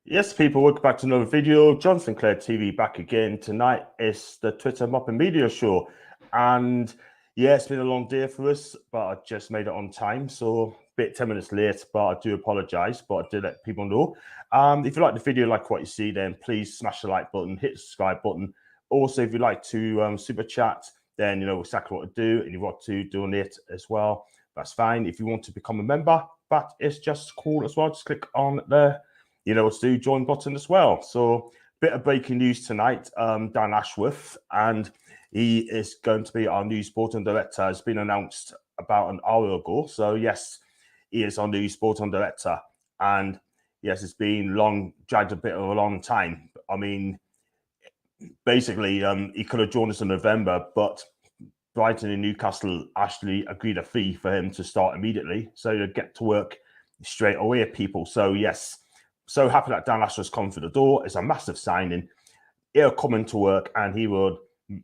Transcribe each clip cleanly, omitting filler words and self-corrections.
Yes, people, welcome back to another video. John Sinclair TV back again. Tonight is the Twitter Mopping Media Show. And yeah, it's been a long day for us, but I just made it on time. So a bit 10 minutes late, but I do apologize. But I did let people know. If you like the video, like what you see, then please smash the like button, hit the subscribe button. Also, if you'd like to super chat, then you know exactly what to do. And you want to donate as well, that's fine. If you want to become a member, that is just cool as well. Just click on the what to do, join button as well. So bit of breaking news tonight. Dan Ashworth, and he is going to be our new sporting director. Has been announced about an hour ago. So yes, he is our new sporting director. And yes, it's been dragged a bit of a long time. I mean, basically, he could have joined us in November, but Brighton and Newcastle actually agreed a fee for him to start immediately. So you get to work straight away, people. So yes, so happy that Dan Ashworth's come through the door. It's a massive signing. He'll come into work and he would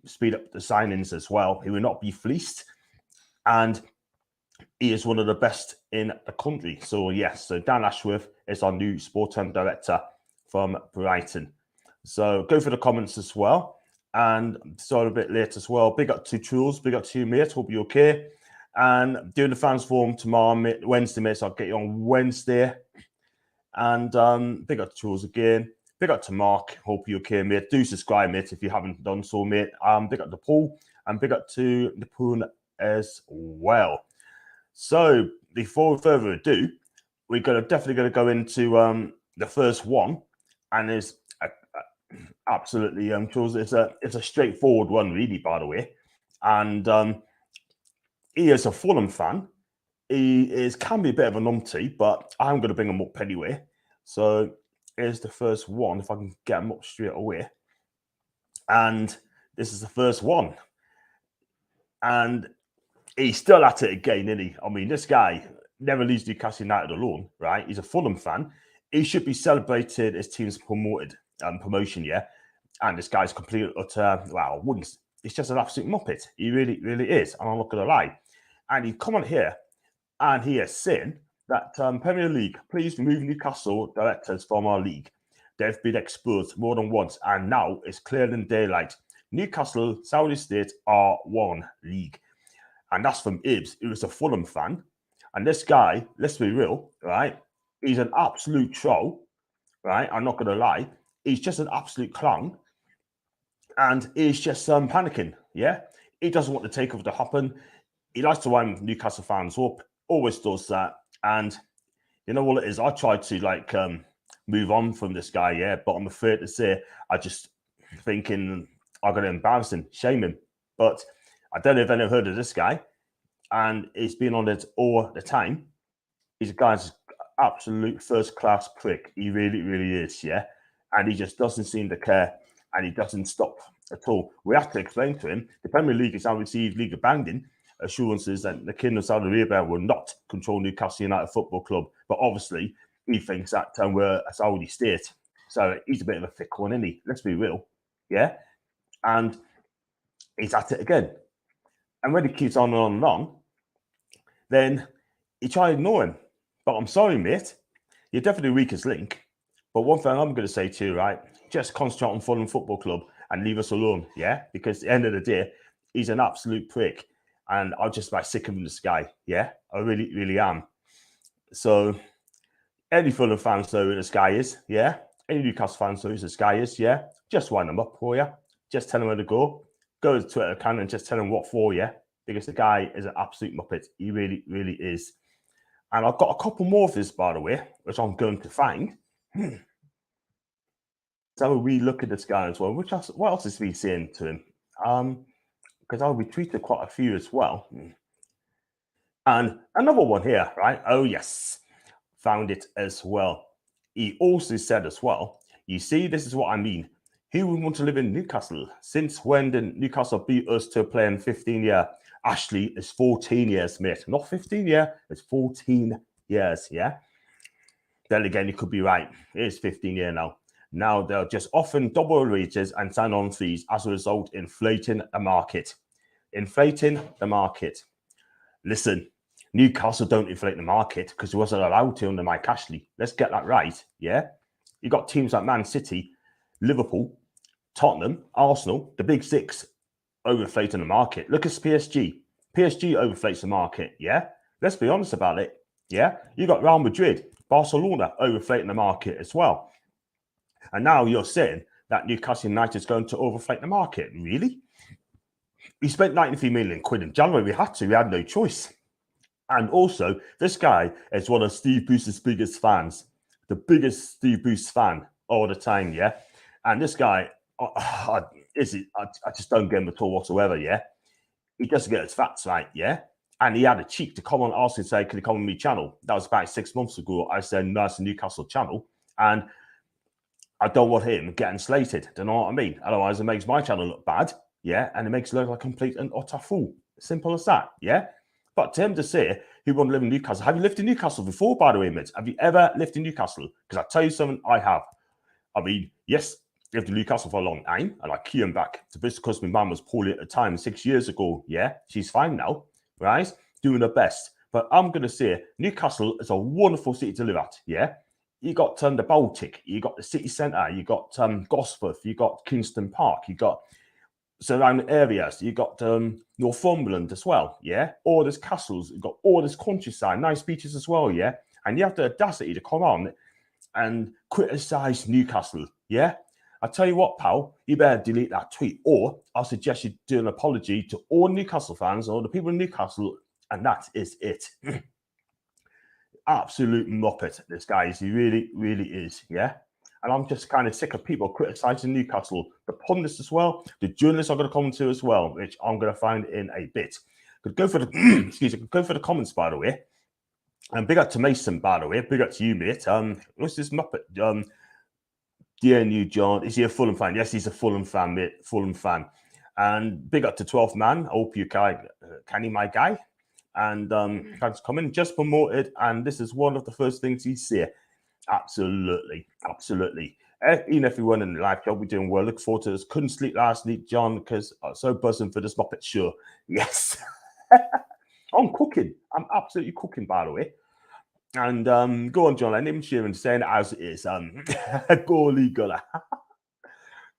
speed up the signings as well. He will not be fleeced. And he is one of the best in the country. So yes, so Dan Ashworth is our new sporting director from Brighton. So go for the comments as well. And start a bit late as well. Big up to Truls, big up to you, mate. Hope you're okay. And doing the fans forum tomorrow, Wednesday, mate. So I'll get you on Wednesday. And big up to Truls again. Big up to Mark. Hope you're okay, mate. Do subscribe, mate, if you haven't done so, mate. Big up to Paul and big up to Napoon as well. So before further ado, we're definitely going to go into the first one, and it's absolutely Truls. It's a straightforward one, really. By the way, and he is a Fulham fan. He can be a bit of a numpty, but I'm going to bring him up anyway. So here's the first one, if I can get him up straight away. And this is the first one. And he's still at it again, isn't he? I mean, this guy never leaves Newcastle United alone, right? He's a Fulham fan. He should be celebrated his team's promotion, yeah? And this guy's completely utter, well, wouldn't. It's just an absolute muppet. He really, really is. And I'm not going to lie. And he come on here and he is saying that Premier League, please remove Newcastle directors from our league. They've been exposed more than once, and now it's clear in daylight. Newcastle, Saudi State are one league. And that's from Ibs, who is a Fulham fan. And this guy, let's be real, right? He's an absolute troll, right? I'm not going to lie. He's just an absolute clown. And he's just panicking, yeah? He doesn't want the takeover to happen. He likes to wind Newcastle fans up. Always does that. And you know what it is? I tried to move on from this guy, yeah, but I'm afraid to say I just thinking I'm going to embarrass him, shame him. But I don't know if anyone heard of this guy, and he's been on it all the time. He's a guy's absolute first-class prick. He really, really is, yeah? And he just doesn't seem to care, and he doesn't stop at all. We have to explain to him the Premier League has now received legal binding assurances that the Kingdom of Saudi Arabia will not control Newcastle United Football Club. But obviously, he thinks that we're a Saudi state. So he's a bit of a thick one, isn't he? Let's be real. Yeah? And he's at it again. And when he keeps on, then you try to ignore him. But I'm sorry, mate. You're definitely the weakest link. But one thing I'm going to say to you, right? Just concentrate on Fulham Football Club and leave us alone, yeah? Because at the end of the day, he's an absolute prick. And I'm just about sick of this guy, yeah? I really, really am. So, any Fulham fans know who this guy is, yeah? Any Newcastle fans know who this guy is, yeah? Just wind them up for you. Just tell him where to go. Go to the Twitter account and just tell him what for, yeah? Because the guy is an absolute muppet. He really, really is. And I've got a couple more of this, by the way, which I'm going to find. So we look at this guy as well. What else is he saying to him? Because I'll retweeted quite a few as well. And another one here, right? Oh, yes. Found it as well. He also said as well, you see, this is what I mean. Who would want to live in Newcastle? Since when did Newcastle beat us to play in 15 years? Ashley is 14 years, mate. Not 15 years, it's 14 years, yeah? Then again, you could be right. It is 15 years now. Now they're just offering double wages and sign-on fees as a result, inflating the market. Inflating the market. Listen, Newcastle don't inflate the market because he wasn't allowed to under Mike Ashley. Let's get that right, yeah? You got teams like Man City, Liverpool, Tottenham, Arsenal, the big six overflating the market. Look at PSG. PSG overflates the market. Yeah, let's be honest about it. Yeah, you got Real Madrid, Barcelona overflating the market as well. And now you're saying that Newcastle United is going to overflate the market. Really? We spent 93 million quid in January. We had no choice. And also, this guy is one of Steve Bruce's biggest fans, the biggest Steve Bruce fan all the time, yeah? And this guy, I just don't get him at all whatsoever, yeah? He doesn't get his facts right, yeah? And he had a cheek to come on ask and say, can he come on my channel? That was about 6 months ago. I said, no, it's a Newcastle channel. And I don't want him getting slated. Do you know what I mean? Otherwise, it makes my channel look bad, yeah? And it makes it look like a complete and utter fool. Simple as that, yeah? But to him to say he won't live in Newcastle. Have you lived in Newcastle before, by the way, mate? Have you ever lived in Newcastle? Because I tell you something, I have. I mean, yes, lived in Newcastle for a long time, and I came back to visit because my mum was poorly at the time 6 years ago. Yeah, she's fine now, right? Doing her best. But I'm going to say Newcastle is a wonderful city to live at, yeah? You got the Baltic, you got the city centre, you got Gosforth, you got Kingston Park, you got surrounding areas. You got Northumberland as well, yeah? All these castles, you've got all this countryside, nice beaches as well, yeah? And you have the audacity to come on and criticise Newcastle, yeah? I tell you what, pal, you better delete that tweet, or I'll suggest you do an apology to all Newcastle fans or the people in Newcastle, and that is it. Absolute muppet, this guy is. He really, really is, yeah? And I'm just kind of sick of people criticizing Newcastle. The pundits as well, the journalists are going to come to as well, which I'm going to find in a bit. Could go for the excuse me, go for the comments, by the way. And big up to Mason, by the way. Big up to you, mate. What's this muppet? Dear new John, is he a Fulham fan? Yes, he's a Fulham fan, mate. Fulham fan. And big up to 12th man. I hope you can, my guy. And thanks for coming. Just promoted, and this is one of the first things he said. Absolutely, absolutely. Even everyone in the live job, we're doing well. Look forward to this. Couldn't sleep last night, John, because I'm so buzzing for this Muppet show. Yes. I'm cooking. I'm absolutely cooking, by the way. And go on, John. I name Sheeran saying it as it is. Goalie guller.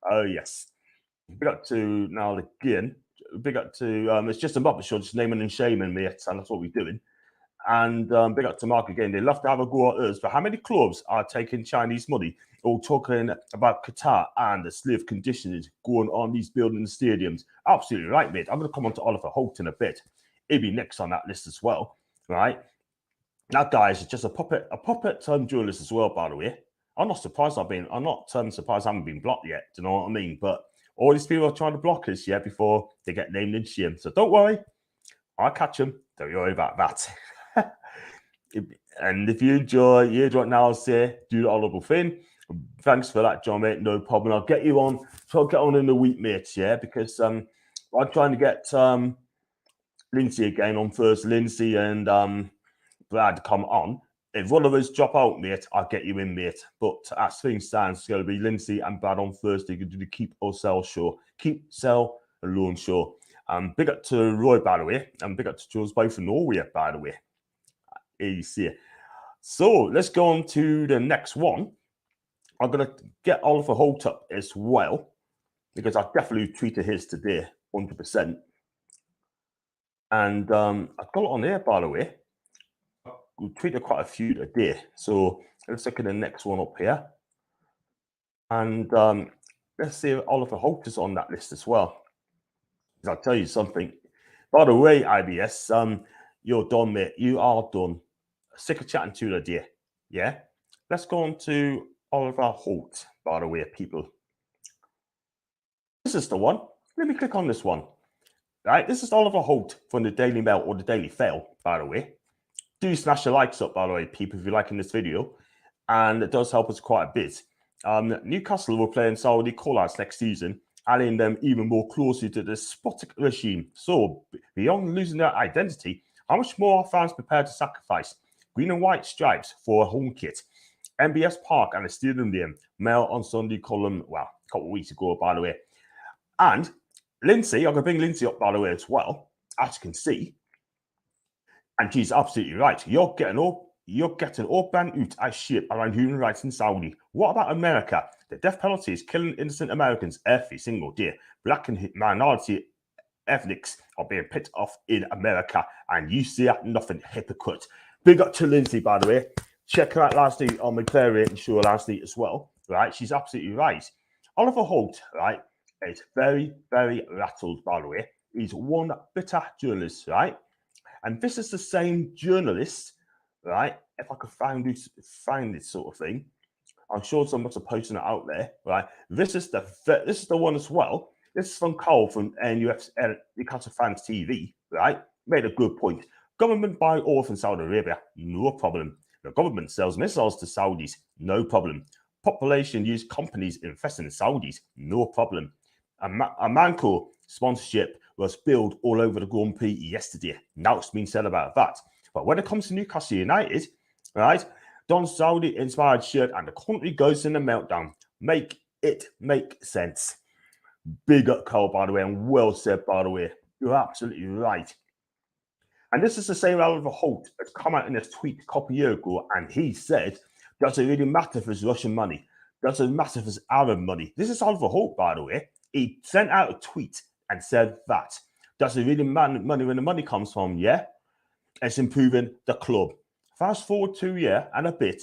Oh, yes. Big up to now again. Big up to it's just a Muppet show, just naming and shaming me, and that's what we're doing. And big up to Mark again. They love to have a go at us, but how many clubs are taking Chinese money or talking about Qatar and the slave conditions going on these building stadiums? Absolutely right, mate. I'm going to come on to Oliver Holt in a bit. He'll be next on that list as well, right? That guy is just a puppet journalist as well, by the way. I'm not surprised I'm not surprised I haven't been blocked yet. Do you know what I mean? But all these people are trying to block us, yeah, before they get named and shamed. So don't worry. I'll catch them. Don't worry about that. And if you enjoy it now, I'll say do the honourable thing. Thanks for that, John, mate. No problem. I'll get you on. So I'll get on in a week, mate. Yeah, because I'm trying to get Lindsay again on first. Lindsay and Brad come on. If one of us drop out, mate, I'll get you in, mate. But as things stand, it's going to be Lindsay and Brad on Thursday. You can do the Keep or Sell show. Keep, Sell, and Loan show. Big up to Roy, by the way, and big up to Jules both from Norway, by the way. You see it. So let's go on to the next one. I'm going to get Oliver Holt up as well, because I definitely tweeted his today, 100%. And I've got it on there, by the way. We tweeted quite a few today. So let's look at the next one up here. And let's see if Oliver Holt is on that list as well. I'll tell you something. By the way, IBS, you're done, mate. You are done. Sick of chatting to you today. Yeah? Let's go on to Oliver Holt, by the way, people. This is the one. Let me click on this one. Right? This is Oliver Holt from the Daily Mail or the Daily Fail, by the way. Do smash the likes up, by the way, people, if you're liking this video. And it does help us quite a bit. Newcastle will play in Saudi call-outs next season, adding them even more closely to the despotic regime. So, beyond losing their identity, how much more are fans prepared to sacrifice? Green and white stripes for a home kit. MBS Park and the stadium name. Mail on Sunday column, well, a couple of weeks ago, by the way. And Lindsay, I'm going to bring Lindsay up, by the way, as well, as you can see. And she's absolutely right. You're getting all you're getting all banned out as shit around human rights in Saudi. What about America? The death penalty is killing innocent Americans every single day. Black and minority ethnics are being picked off in America, and you see nothing, hypocrite. Big up to Lindsay, by the way. Check her out last night on McClary show last night as well, right? She's absolutely right. Oliver Holt, right, is very, very rattled, by the way. He's one bitter journalist, right? And this is the same journalist, right? If I could find this sort of thing, I'm sure someone's posting it out there, right? This is the one as well. This is from Cole from Newcastle Fans TV, right? Made a good point. Government buy oil from Saudi Arabia, no problem. The government sells missiles to Saudis, no problem. Population use companies investing in Saudis, no problem. A Manco sponsorship was billed all over the Grand Prix yesterday. Now it's been said about that. But when it comes to Newcastle United, right? Don Saudi inspired shirt and the country goes in a meltdown. Make it make sense. Big up, Cole, by the way, and well said, by the way. You're absolutely right. And this is the same Oliver Holt that's come out in this tweet a couple of years ago, and he said, does it really matter if it's Russian money? Does it matter if it's Arab money? This is Oliver Holt, by the way. He sent out a tweet and said that. Does it really matter money when the money comes from? Yeah. It's improving the club. Fast forward 2 years and a bit,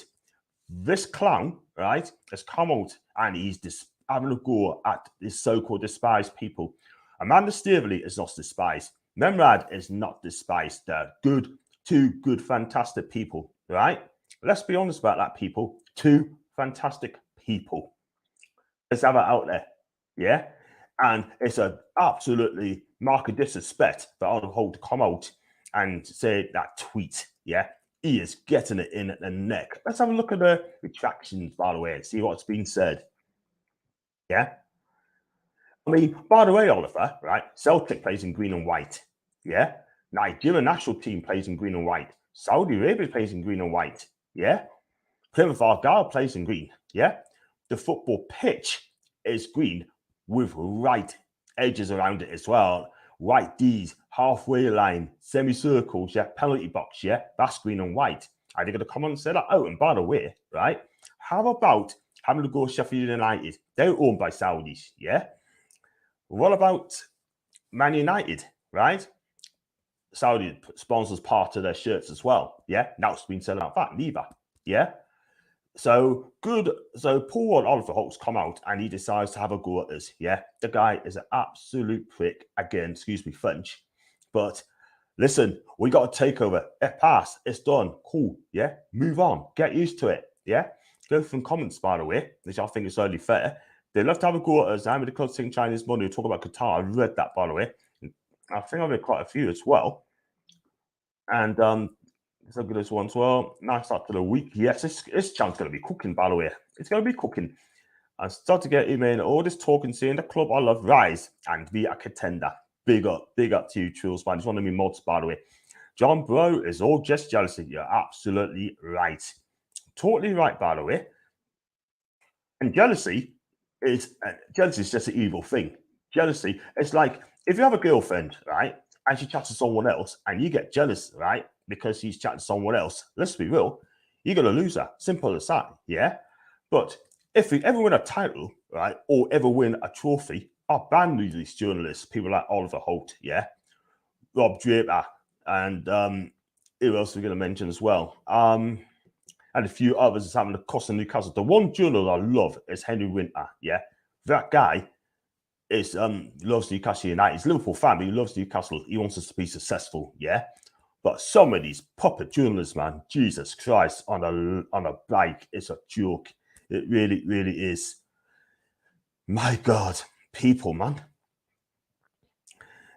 this clown, right, has come out and he's having a go at these so-called despised people. Amanda Staveley is not despised. Memrad is not despised. They're two good, fantastic people, right? Let's be honest about that, people. Two fantastic people. Let's have it out there, yeah? And it's an absolutely mark of disrespect for Oliver Holt to come out and say that tweet, yeah? He is getting it in at the neck. Let's have a look at the retractions, by the way, and see what's been said. Yeah? I mean, by the way, Oliver, right? Celtic plays in green and white. Yeah? Nigeria national team plays in green and white. Saudi Arabia plays in green and white. Yeah? Plymouth Argyle plays in green. Yeah? The football pitch is green with white edges around it as well. White D's, halfway line, semicircles, yeah, penalty box, yeah, that's green and white. Are they going to come on and say that? Oh, and by the way, right, how about having to go Sheffield United? They're owned by Saudis, yeah? What about Man United, right? Saudi sponsors part of their shirts as well, yeah? Now it's been said about that, neither, yeah? So good. So poor Oliver Holt's come out and he decides to have a go at us. Yeah, the guy is an absolute prick. Again, excuse me, French. But listen, we got a takeover. It passed. It's done. Cool. Yeah, move on. Get used to it. Yeah. Go from comments, by the way, which I think is only fair. They love to have a go at us. I'm the club saying Chinese money. Talk about Qatar. I read that, by the way. I think I've read quite a few as well. And let's look at this one as well. Nice start to the week. Yes, this chance going to be cooking, by the way. It's going to be cooking. I start to get in all this talk and seeing the club I love rise and be a contender. Big up to you, Truls, man. It's one of my mods, by the way. John Bro is all just jealousy. You're absolutely right. Totally right, by the way. And jealousy is just an evil thing. Jealousy, it's like if you have a girlfriend, right, and she chats to someone else and you get jealous, right, because she's chatting to someone else, let's be real, you're going to lose her. Simple as that, yeah? But if we ever win a title, right, or ever win a trophy, I'll ban these journalists, people like Oliver Holt, yeah? Rob Draper, and who else are we going to mention as well? And a few others is having the cost of Newcastle. The one journalist I love is Henry Winter, yeah? That guy is loves Newcastle United. He's a Liverpool fan, but he loves Newcastle. He wants us to be successful, yeah? But some of these proper journalists, man, Jesus Christ, on a bike, it's a joke. It really, really is. My God, people, man.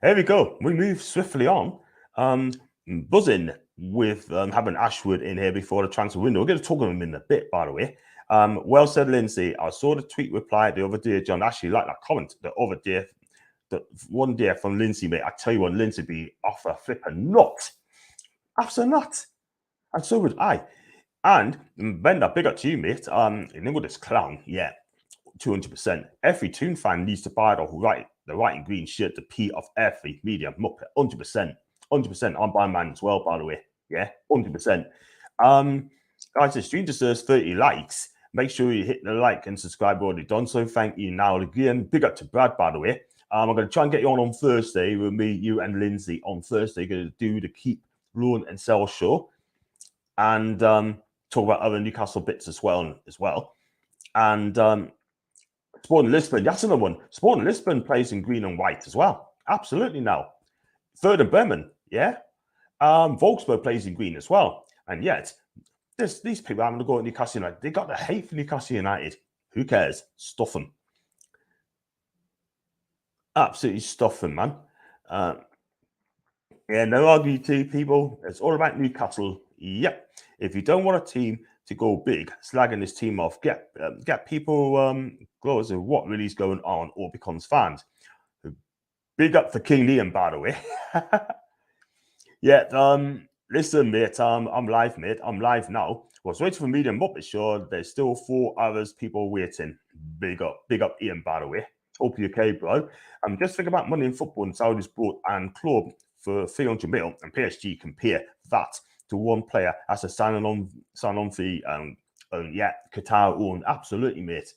Here we go. We move swiftly on. Buzzing with having Ashwood in here before the transfer window. We're going to talk about him in a bit, by the way. Well said, Lindsay. I saw the tweet reply the other day, John. I actually like that comment the other day. The one day from Lindsay, mate. I tell you what, Lindsay be off a flipping nut. Absolutely not. And so would I. And Bender, big up to you, mate. You know this clown, yeah, 200%. Every Toon fan needs to buy the white and green shirt, the P of every media muppet, 100%. 100%. I'm buying mine as well, by the way. Yeah, 100%. Guys, the stream deserves 30 likes. Make sure you hit the like and subscribe already done. So thank you now again. Big up to Brad, by the way. I'm going to try and get you on Thursday with me, you, and Lindsay on Thursday. Going to do the Keep, Ruin, and Sell show, and talk about other Newcastle bits as well. And Sporting Lisbon, that's another one. Sporting Lisbon plays in green and white as well. Absolutely now. Third and Bremen, yeah. Wolfsburg plays in green as well. And yet, these people having to go to Newcastle United. They got the hate for Newcastle United. Who cares? Stuff them. Absolutely stuff them, man. Yeah, no argue to people. It's all about Newcastle. Yep. If you don't want a team to go big, slagging this team off, get people close of what really is going on or becomes fans. Big up for King Liam, by the way. Yeah, listen, mate, I'm live, mate. I'm live now. Was waiting for me to Muppet Show. There's still 4 hours people waiting. Big up Ian, by the way. Hope you're okay, bro. Just think about money in football and Saudi's brought and club for 300 mil, and PSG compare that to one player as a sign-on fee. Yeah, Qatar own. Absolutely, mate.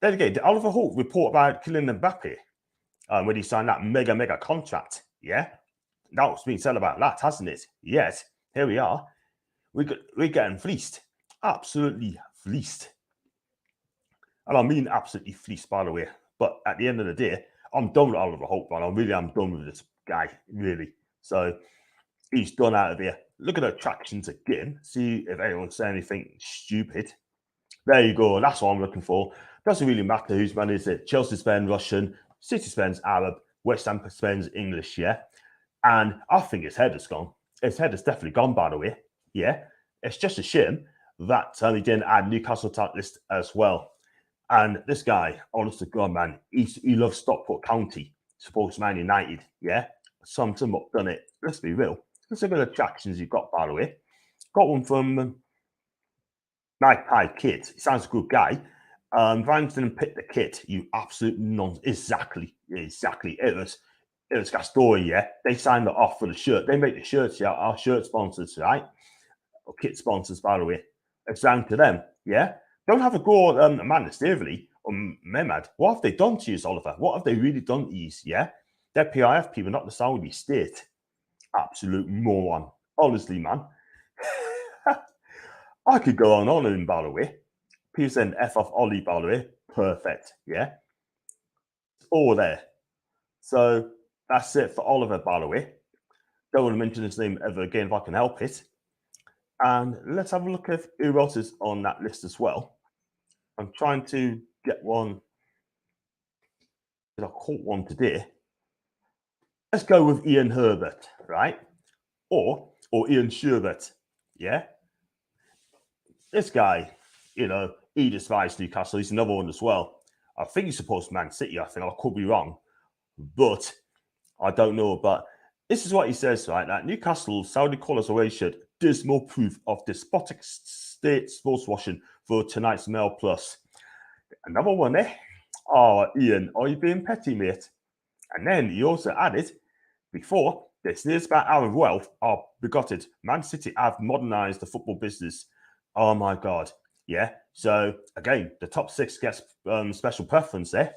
Then again, did Oliver Holt report about Kylian Mbappe when he signed that mega contract? Yeah. That's been said about that, hasn't it? Yes, here we are. We're getting fleeced. Absolutely fleeced. And I mean absolutely fleeced, by the way. But at the end of the day, I'm done with Oliver Holt, man. I'm done with this guy, really. So he's done out of here. Look at the attractions again. See if anyone's saying anything stupid. There you go. That's what I'm looking for. Doesn't really matter whose man is it. Chelsea spends Russian, City spends Arab, West Ham spends English, yeah? And I think his head has gone. His head has definitely gone, by the way. Yeah. It's just a shame that he didn't add Newcastle to that list as well. And this guy, honest to God, man, he loves Stockport County, supports Man United. Yeah. Summed him up, done it. Let's be real. Let's look at the attractions you've got, by the way. Got one from Magpie Kid. He sounds a good guy. Vans didn't pick the kit. You absolute nonsense. Exactly. It was Gastori, yeah. They signed it off for the shirt. They make the shirts, yeah. Our shirt sponsors, right? Or kit sponsors, by the way. It's down to them, yeah. Don't have a go at Amanda Staveley or Mehmed. What have they done to you, Oliver? What have they really done to you, yeah? They're PIF people, not the Saudi state. Absolute moron. Honestly, man. I could go on him, by the way. People saying F off Ollie, by the way. Perfect, yeah. It's all there. So that's it for Oliver, by the way. Don't want to mention his name ever again if I can help it. And let's have a look at who else is on that list as well. I'm trying to get one. I caught one today. Let's go with Ian Herbert, right? Or Ian Sherbert, yeah? This guy, he despises Newcastle. He's another one as well. I think he's supposed to Man City. I could be wrong, but I don't know. But this is what he says, right? That Newcastle Saudi colours away shirt, dismal proof of despotic state sports washing for tonight's Mail Plus. Another one, eh? Oh, Ian, are you being petty, mate? And then he also added, before, the sneers about our wealth are begotted. Man City have modernised the football business. Oh, my God. Yeah. So, again, the top 6 gets special preference there.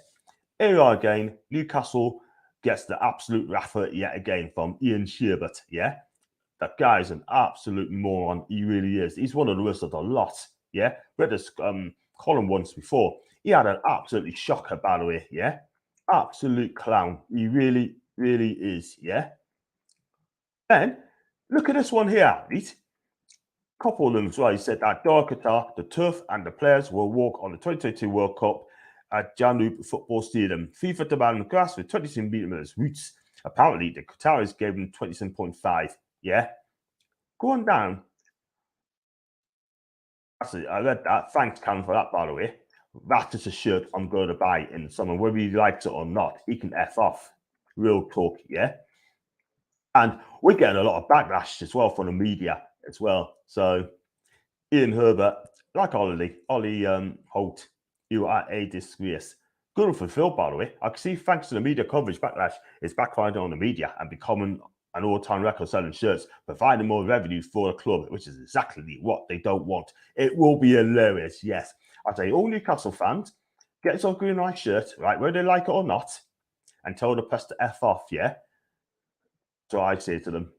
Here we are again. Newcastle gets the absolute raffer yet again from Ian Sherbert. Yeah. That guy's an absolute moron. He really is. He's one of the worst of the lot. Yeah. Read this column once before. He had an absolutely shocker, by the way. Yeah. Absolute clown. He really, really is. Yeah. Then look at this one here, right? Couple of them as well. He said that Qatar, the turf, and the players will walk on the 2022 World Cup at Janub Football Stadium. FIFA demanded grass with 20 centimeters roots. Apparently, the Qataris gave them 27.5. Yeah. Going down. I read that. Thanks, Cam, for that, by the way. That is a shirt I'm going to buy in summer, whether he likes it or not. He can F off. Real talk, yeah? And we're getting a lot of backlash as well from the media as well. So, Ian Herbert, like Ollie Holt, you are a disgrace. Good for Phil, by the way. I can see, thanks to the media coverage, backlash is backfiring on the media and becoming an all-time record selling shirts, providing more revenue for the club, which is exactly what they don't want. It will be hilarious, yes. I say, all Newcastle fans, get yourself a green and white shirt, right, whether they like it or not, and tell the press to F off, yeah? So I say to them,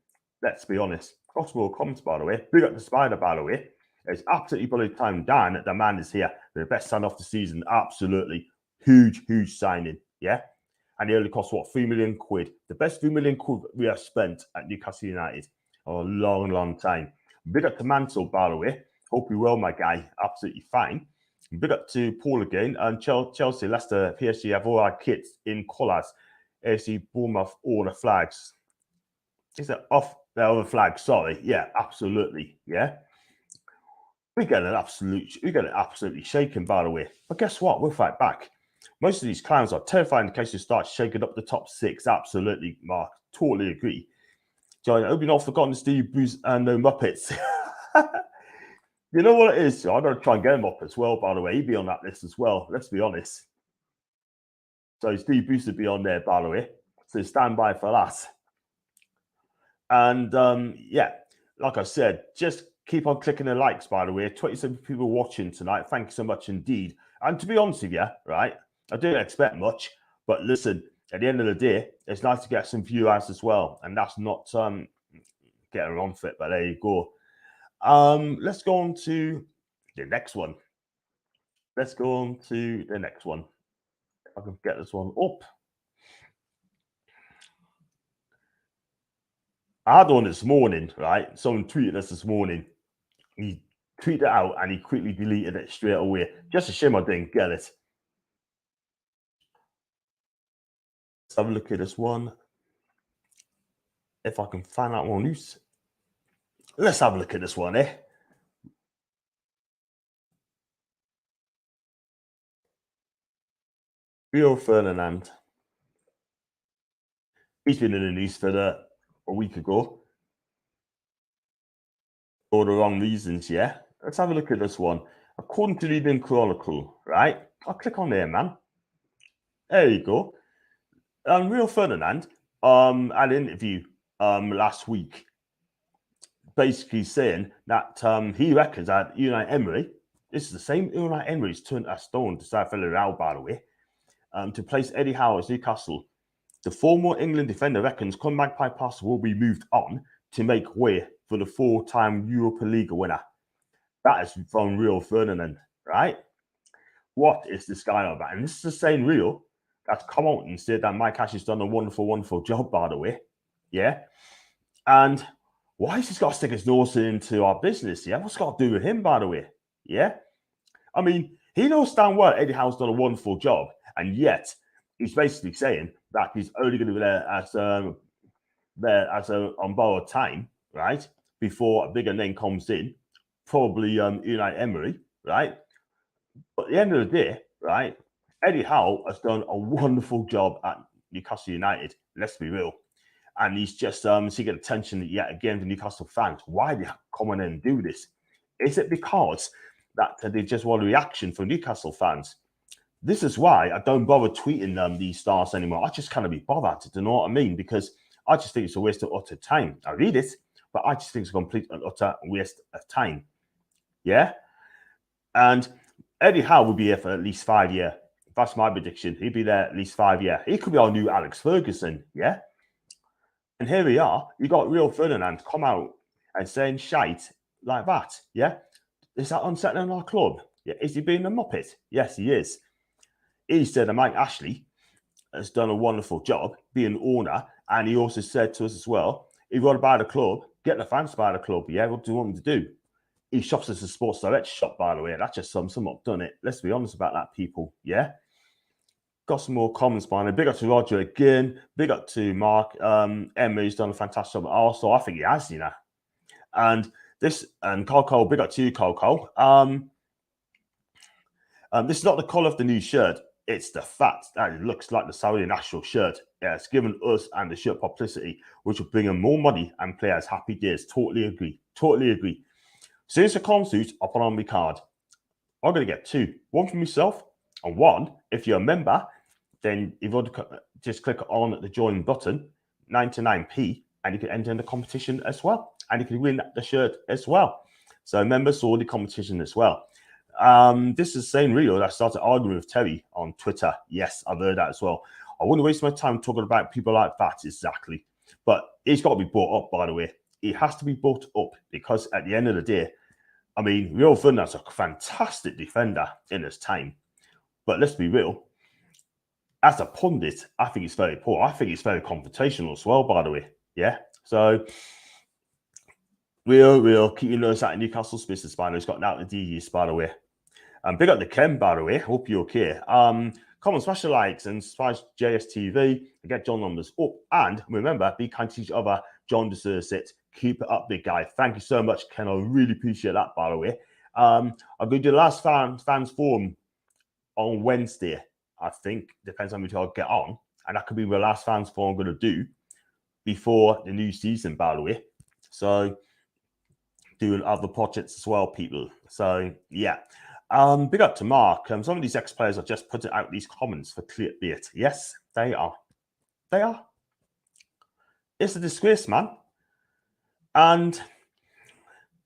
let's be honest. Got more comments, by the way. Big up the Spider, by the way. It's absolutely bloody time down that the man is here. The best sign off the season. Absolutely. Huge, huge signing. Yeah. And it only cost, what, 3 million quid. The best 3 million quid we have spent at Newcastle United for a long, long time. Big up to Mansell, by the way. Hope you well, my guy. Absolutely fine. Big up to Paul again. And Chelsea, Leicester, PSG have all our kits in colours. AFC, Bournemouth, all the flags. Is it off the other flag? Sorry. Yeah, absolutely. Yeah. We get absolutely shaken, by the way. But guess what? We'll fight back. Most of these clowns are terrifying in case you start shaking up the top six. Absolutely, Mark. Totally agree. So I hope you've not forgotten Steve Bruce and the Muppets. You know what it is? I'm going to try and get him up as well, by the way. He'd be on that list as well. Let's be honest. So Steve Bruce would be on there, by the way. So stand by for that. And yeah, like I said, just keep on clicking the likes, by the way. 27 people watching tonight. Thank you so much indeed. And to be honest with you, right, I didn't expect much. But listen, at the end of the day, it's nice to get some viewers as well. And that's not getting on for it, but there you go. Let's go on to the next one. If I can get this one up. I had one this morning, right? Someone tweeted us this morning. He tweeted it out and he quickly deleted it straight away. Just a shame I didn't get it. Let's have a look at this one. If I can find out more news. Let's have a look at this one, eh? Rio Ferdinand. He's been in the news for a week ago. For the wrong reasons, yeah? Let's have a look at this one. According to the Evening Chronicle, right? I'll click on there, man. There you go. Rio Ferdinand had an interview last week, basically saying that he reckons that Unai Emery, this is the same Unai Emery's turned a stone to start Villarreal, by the way, to place Eddie Howe as Newcastle. The former England defender reckons Con Magpie Pass will be moved on to make way for the four-time Europa League winner. That is from Rio Ferdinand, right? What is this guy on about? And this is the same Rio that's come out and said that Mike Ashley's done a wonderful, wonderful job, by the way. Yeah. And why has he got to stick his nose into our business? Yeah. What's got to do with him, by the way? Yeah. I mean, he knows damn well Eddie Howe's done a wonderful job. And yet, he's basically saying that he's only going to be there as on borrowed time, right? Before a bigger name comes in, probably Unai Emery, right? But at the end of the day, right, Eddie Howe has done a wonderful job at Newcastle United. Let's be real. And he's just seeking attention yet again from Newcastle fans. Why do they come in and do this? Is it because that they just want a reaction from Newcastle fans? This is why I don't bother tweeting these stars anymore. I just can't be bothered. Do you know what I mean? Because I just think it's a waste of utter time. I read it, but I just think it's a complete and utter waste of time. Yeah? And Eddie Howe will be here for at least 5 years. That's my prediction. He'll be there at least 5 years. He could be our new Alex Ferguson, yeah? And here we are. You got Rio Ferdinand come out and saying shite like that, yeah? Is that unsettling our club? Yeah. Is he being a muppet? Yes, he is. He said that Mike Ashley has done a wonderful job being owner, and he also said to us as well, if you want to buy the club, get the fans to buy the club, yeah? What do you want them to do? He shops as a Sports Direct shop, by the way. That just sums him up, doesn't it? Let's be honest about that, people. Yeah? Got some more comments, by the way. Big up to Roger again. Big up to Mark. Emery's done a fantastic job. Also, I think he has, you know. And Coco, big up to you, Coco. This is not the colour of the new shirt. It's the fact that it looks like the Saudi national shirt. Yeah, it's given us and the shirt publicity, which will bring in more money and players happy days. Totally agree. Totally agree. Since the consuit, I'll put on my card. I'm going to get 2. One for myself, and one, if you're a member, then you've got to just click on the join button, 99p, and you can enter in the competition as well, and you can win the shirt as well. So members saw the competition as well. This is the same Rio that started arguing with Terry on Twitter. Yes, I've heard that as well. I wouldn't waste my time talking about people like that, exactly. But it's got to be brought up, by the way. It has to be brought up because at the end of the day, I mean, Rio Ferdinand's a fantastic defender in his time. But let's be real. As a pundit, I think it's very poor. I think it's very confrontational as well, by the way. Yeah. So we'll keep your nose out of Newcastle's business, by the way. It's got out the DUs, by the way. Big up the Ken, by the way. Hope you're okay. Come on, smash the likes and smash JSTV and get John numbers up. And remember, be kind to each other. John deserves it. Keep it up, big guy. Thank you so much, Ken. I really appreciate that, by the way. I'm going to do the last fans forum on Wednesday, I think. Depends on how much I'll get on. And that could be the last fans forum I'm going to do before the new season, by the way. So, doing other projects as well, people. So, yeah. Big up to Mark. Some of these ex-players are just putting out these comments for clickbait. Yes, they are. They are. It's a disgrace, man. And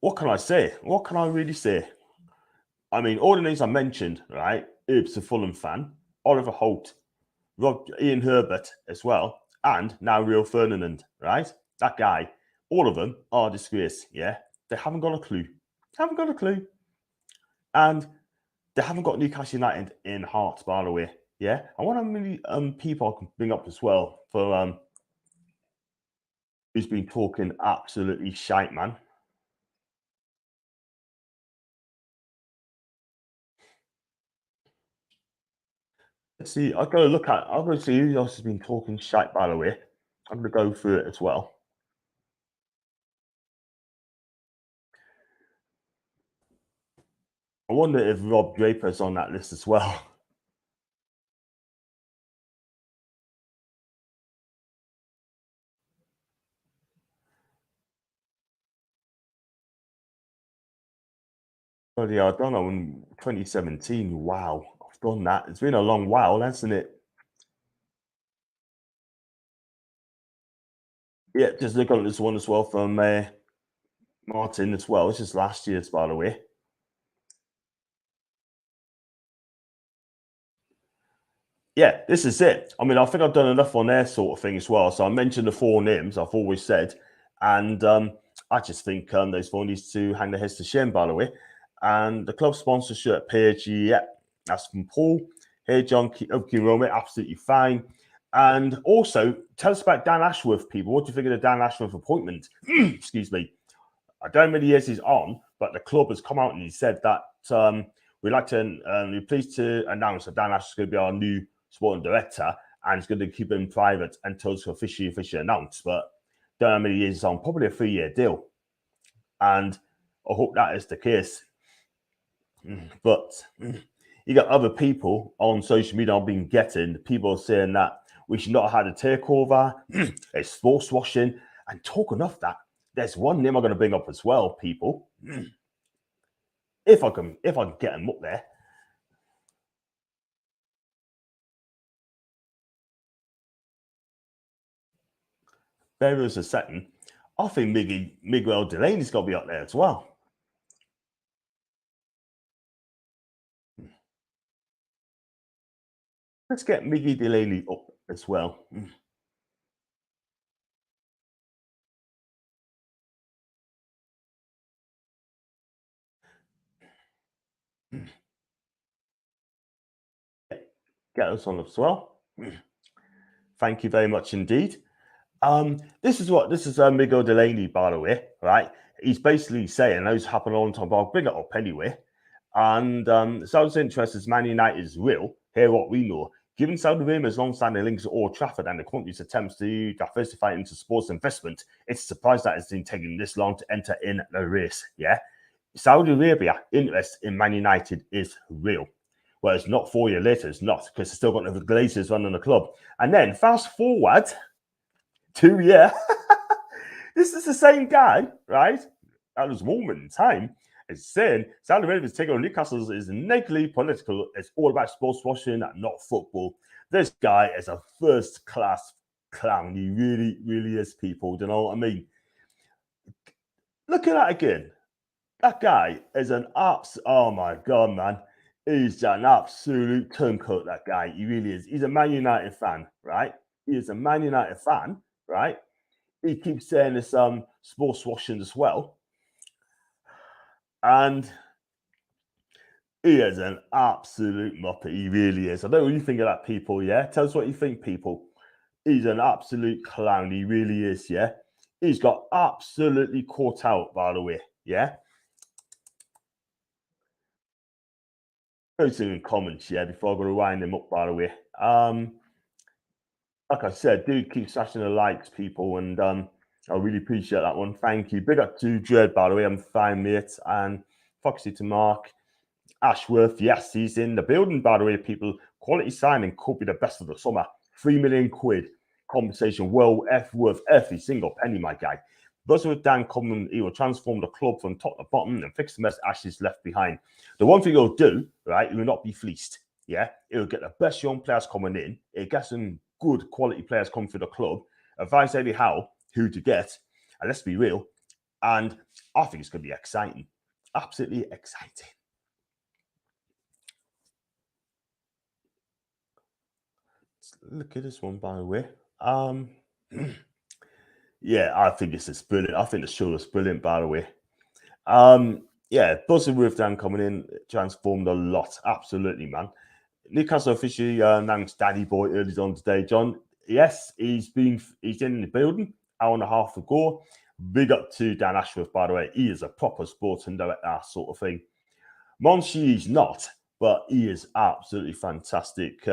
what can I say? What can I really say? I mean, all the names I mentioned, right? Ibs, a Fulham fan, Oliver Holt, Ian Herbert as well, and now Rio Ferdinand, right? That guy. All of them are a disgrace, yeah? They haven't got a clue. Haven't got a clue. And they haven't got Newcastle United in heart, by the way. Yeah. I want to maybe people I can bring up as well for who's been talking absolutely shite, man. Let's see. I've got to look at I'll go see who else has been talking shite, by the way. I'm gonna go through it as well. I wonder if Rob Draper's on that list as well. Oh yeah, I've done that in 2017. Wow, I've done that. It's been a long while, hasn't it? Yeah, just look at this one as well from Martin as well. It's just last year's, by the way. Yeah, this is it. I mean, I think I've done enough on their sort of thing as well. So I mentioned the four names I've always said, and I just think those four needs to hang their heads to shame, by the way. And the club sponsorship page, yeah, that's from Paul. Hey, John, okay, Roma, absolutely fine. And also, tell us about Dan Ashworth, people. What do you think of the Dan Ashworth appointment? Excuse me. I don't know how many years he's on, but the club has come out and he said that we'd like to, we're pleased to announce that Dan Ashworth is going to be our new sporting director and he's going to keep him private until it's officially announced. But don't know how many years he's on, probably a 3-year deal. And I hope that is the case. But you got other people on social media I've been getting, people saying that we should not have had a takeover, it's sports washing. And talking of that, there's one name I'm going to bring up as well, people. If I can get him up there. There is a second. I think Miguel Delaney's got to be up there as well. Let's get Miggy Delaney up as well. Get us on as well. Thank you very much indeed. This is Miguel Delaney, by the way, right? He's basically saying those happen all the time, but I'll bring it up anyway. And Saud's interest is Man United's real. Hear what we know. Given Saudi Arabia's long-standing links to Old Trafford and the country's attempts to diversify into sports investment, it's a surprise that it's been taking this long to enter in the race. Yeah, Saudi Arabia interest in Man United is real. Well, it's not 4 years later, it's not, because it's still got the Glazers running the club. And then fast forward 2 years, this is the same guy, right? At this moment in time, is saying Saudi Arabia's taking on Newcastle is negatively political. It's all about sports washing, not football. This guy is a first-class clown. He really, really is, people. Do you know what I mean? Look at that again. That guy is an oh my God, man. He's an absolute turncoat, that guy. He really is. He's a Man United fan, right? He is a Man United fan, right? He keeps saying this sports washing as well. And he is an absolute muppet. He really is. I don't know what you think of that, people, yeah? Tell us what you think, people. He's an absolute clown. He really is, yeah? He's got absolutely caught out, by the way, yeah? Those in comments, yeah, before I go to wind him up, by the way. Like I said, do keep smashing the likes, people, and I really appreciate that one. Thank you. Big up to Dread, by the way. I'm fine, mate. And Foxy to Mark. Ashworth, yes, he's in the building, by the way, people. Quality signing could be the best of the summer. 3 million quid. Compensation well worth every single penny, my guy. Buzzard Dan Common, he will transform the club from top to bottom and fix the mess Ashley's left behind. The one thing he'll do, right, he will not be fleeced. Yeah, he'll get the best young players coming in. He'll get some good quality players coming through the club. Advise Eddie Howe who to get. And let's be real. And I think it's going to be exciting. Absolutely exciting. Look at this one, by the way. Yeah, I think this is brilliant. I think the show is brilliant, by the way. Yeah, Buzzing with Dan coming in transformed a lot. Absolutely, man. Newcastle officially announced Danny Boy early on today, John. Yes, he's in the building. Hour and a half to go. Big up to Dan Ashworth, by the way. He is a proper sporting director, sort of thing. Monchi is not, but he is absolutely fantastic.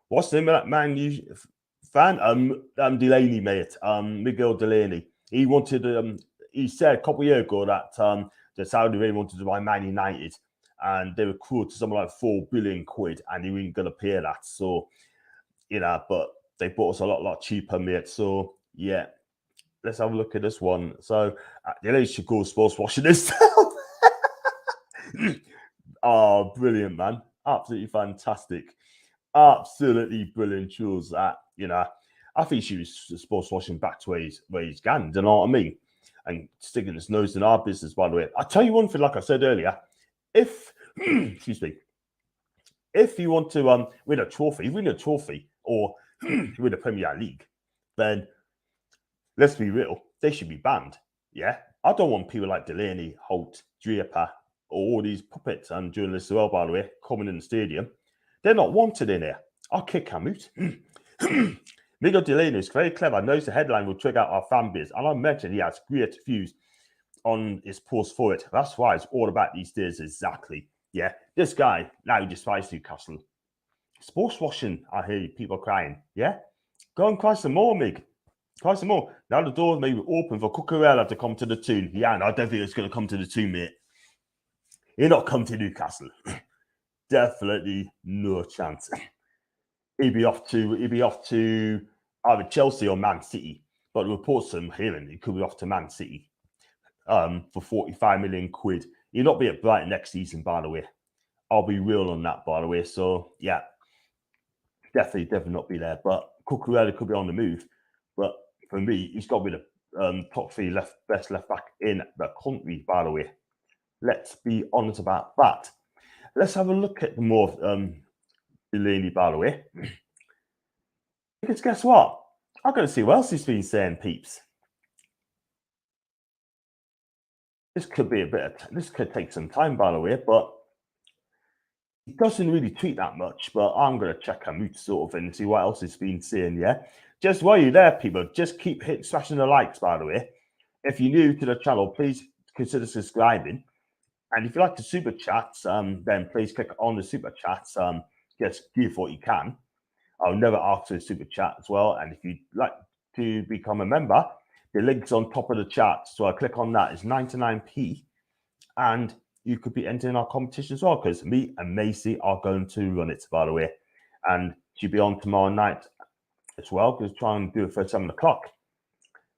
What's the name of that man you fan? Delaney, mate. Miguel Delaney. He wanted. He said a couple of years ago that the Saudi Arabia wanted to buy Man United, and they were quoted something like 4 billion quid, and he wasn't going to pay that. So, you know, but they bought us a lot cheaper, mate. So, yeah, let's have a look at this one. So, Delaney should go sports washing this. Oh, brilliant, man! Absolutely fantastic. Absolutely brilliant shows that, you know, I think she was sports washing back to where he's gone, do you know what I mean? And sticking his nose in our business, by the way. I'll tell you one thing, like I said earlier, if excuse me, if you want to win a trophy or win the Premier League, then let's be real, they should be banned. Yeah. I don't want people like Delaney, Holt, Draper, or all these puppets and journalists as well, by the way, coming in the stadium. They're not wanted in here. I'll kick him out. Miguel Delaney is very clever, knows the headline will trigger our fan base. And I mentioned he has great views on his post for it. That's why it's all about these days, exactly. Yeah, this guy, now he despises Newcastle. Sports washing, I hear people crying. Yeah, go and cry some more, Mig. Cry some more. Now the doors may be open for Cucurella to come to the tune. Yeah, and I don't think it's going to come to the tune, mate. He'll not come to Newcastle. Definitely no chance. He'd be off to either Chelsea or Man City. But the reports I'm hearing he could be off to Man City for 45 million quid. He'll not be at Brighton next season, by the way. I'll be real on that, by the way. So yeah, definitely not be there. But Cucurella could be on the move. But for me, he's got to be the top 3 best left back in the country, by the way. Let's be honest about that. Let's have a look at the more Delaney, by the way. Because guess what? I'm going to see what else he's been saying, peeps. This could be this could take some time, by the way, but he doesn't really tweet that much. But I'm going to check him out, sort of, and see what else he's been saying. Yeah, just while you're there, people, just keep smashing the likes, by the way. If you're new to the channel, please consider subscribing. And if you like the super chats, then please click on the super chats. Just give what you can. I'll never ask for a super chat as well. And if you'd like to become a member, the link's on top of the chat. So I click on that. It's 99p. And you could be entering our competition as well, because me and Macy are going to run it, by the way. And she'll be on tomorrow night as well, because try and do it for 7 o'clock.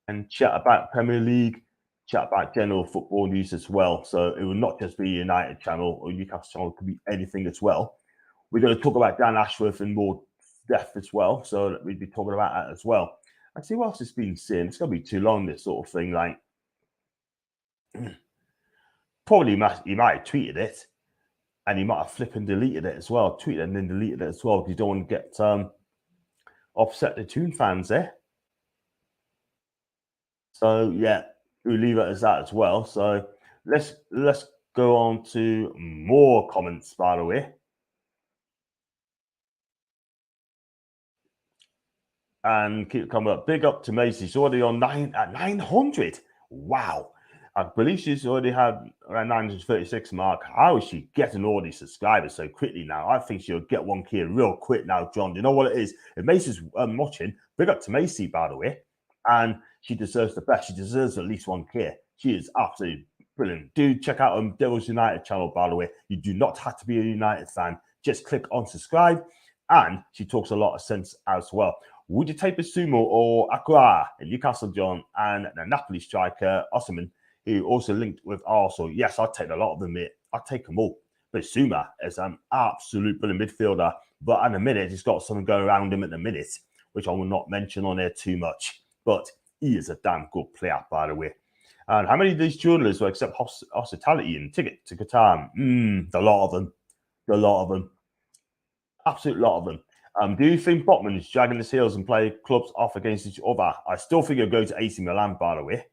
And chat about Premier League, chat about general football news as well. So it will not just be United channel or Newcastle channel, it could be anything as well. We're going to talk about Dan Ashworth in more death as well. So we'd be talking about that as well. And see what else has been seen. It's gonna be too long, this sort of thing. Like probably he might have tweeted it, and he might have flipped and deleted it as well. Tweeted and then deleted it as well, because you don't want to get upset the Toon fans there. So yeah, we'll leave it as that as well. So let's go on to more comments, by the way. And keep coming up. Big up to Macy. She's already on 900. Wow. I believe she's already had around 936 mark. How is she getting all these subscribers so quickly now? I think she'll get 1K real quick now, John. You know what it is? If Macy's watching, big up to Macy, by the way. And she deserves the best. She deserves at least 1K. She is absolutely brilliant. Do check out Devils United channel, by the way. You do not have to be a United fan. Just click on subscribe. And she talks a lot of sense as well. Would you take Sumo or Aqua in Newcastle, John, and the Napoli striker Osman, who also linked with Arsenal? Yes, I'd take a lot of them, mate. I'd take them all. But Suma is an absolute brilliant midfielder. But in a minute, he's got something going around him at the minute, which I will not mention on there too much. But he is a damn good player, by the way. And how many of these journalists will accept hospitality and ticket to Qatar? A lot of them. A lot of them. Absolute lot of them. Do you think Botman is dragging his heels and play clubs off against each other? I still think he'll go to AC Milan, by the way.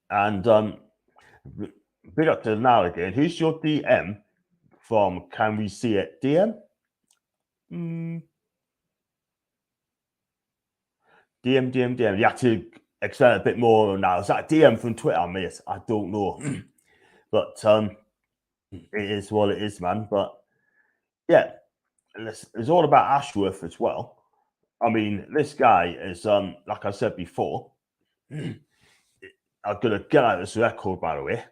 And big up to now again. Who's your DM from Can We See It? DM? DM. You have to explain a bit more now. Is that DM from Twitter, mate? I don't know. But it is what it is, man. But yeah, it's all about Ashworth as well. I mean, this guy is, like I said before, I'm going to get out this record, by the way.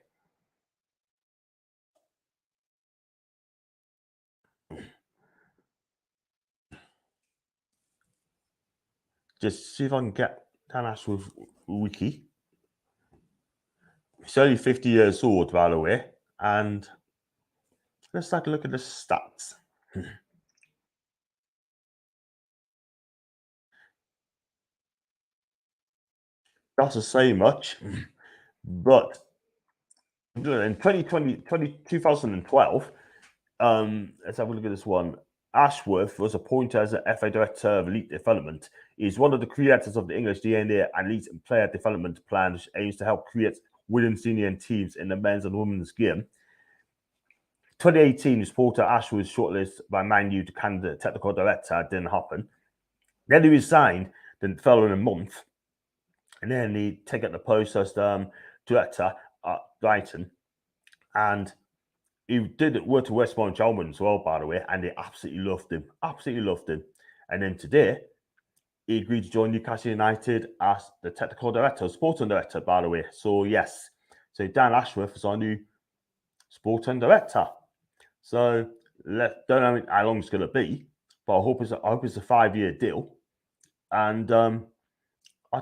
Just see if I can get Dan Ashworth wiki. He's only 50 years old, by the way. And let's take a look at the stats. Doesn't say much, but in 2012, let's have a look at this one. Ashworth was appointed as the FA Director of Elite Development. He's one of the creators of the English DNA and Elite Player Development Plan, which aims to help create winning senior teams in the men's and women's game. 2018, supporter Ashworth was shortlisted by Man U to candidate technical director. Didn't happen. Then he resigned the following month, and then he took up the post as director at Brighton, and he did work to West Bromwich Albion as well, by the way, and they absolutely loved him. Absolutely loved him. And then today, he agreed to join Newcastle United as the technical director, sporting director, by the way. So, yes. So, Dan Ashworth is our new sporting director. So, don't know how long it's going to be, but I hope it's a 5-year deal. And I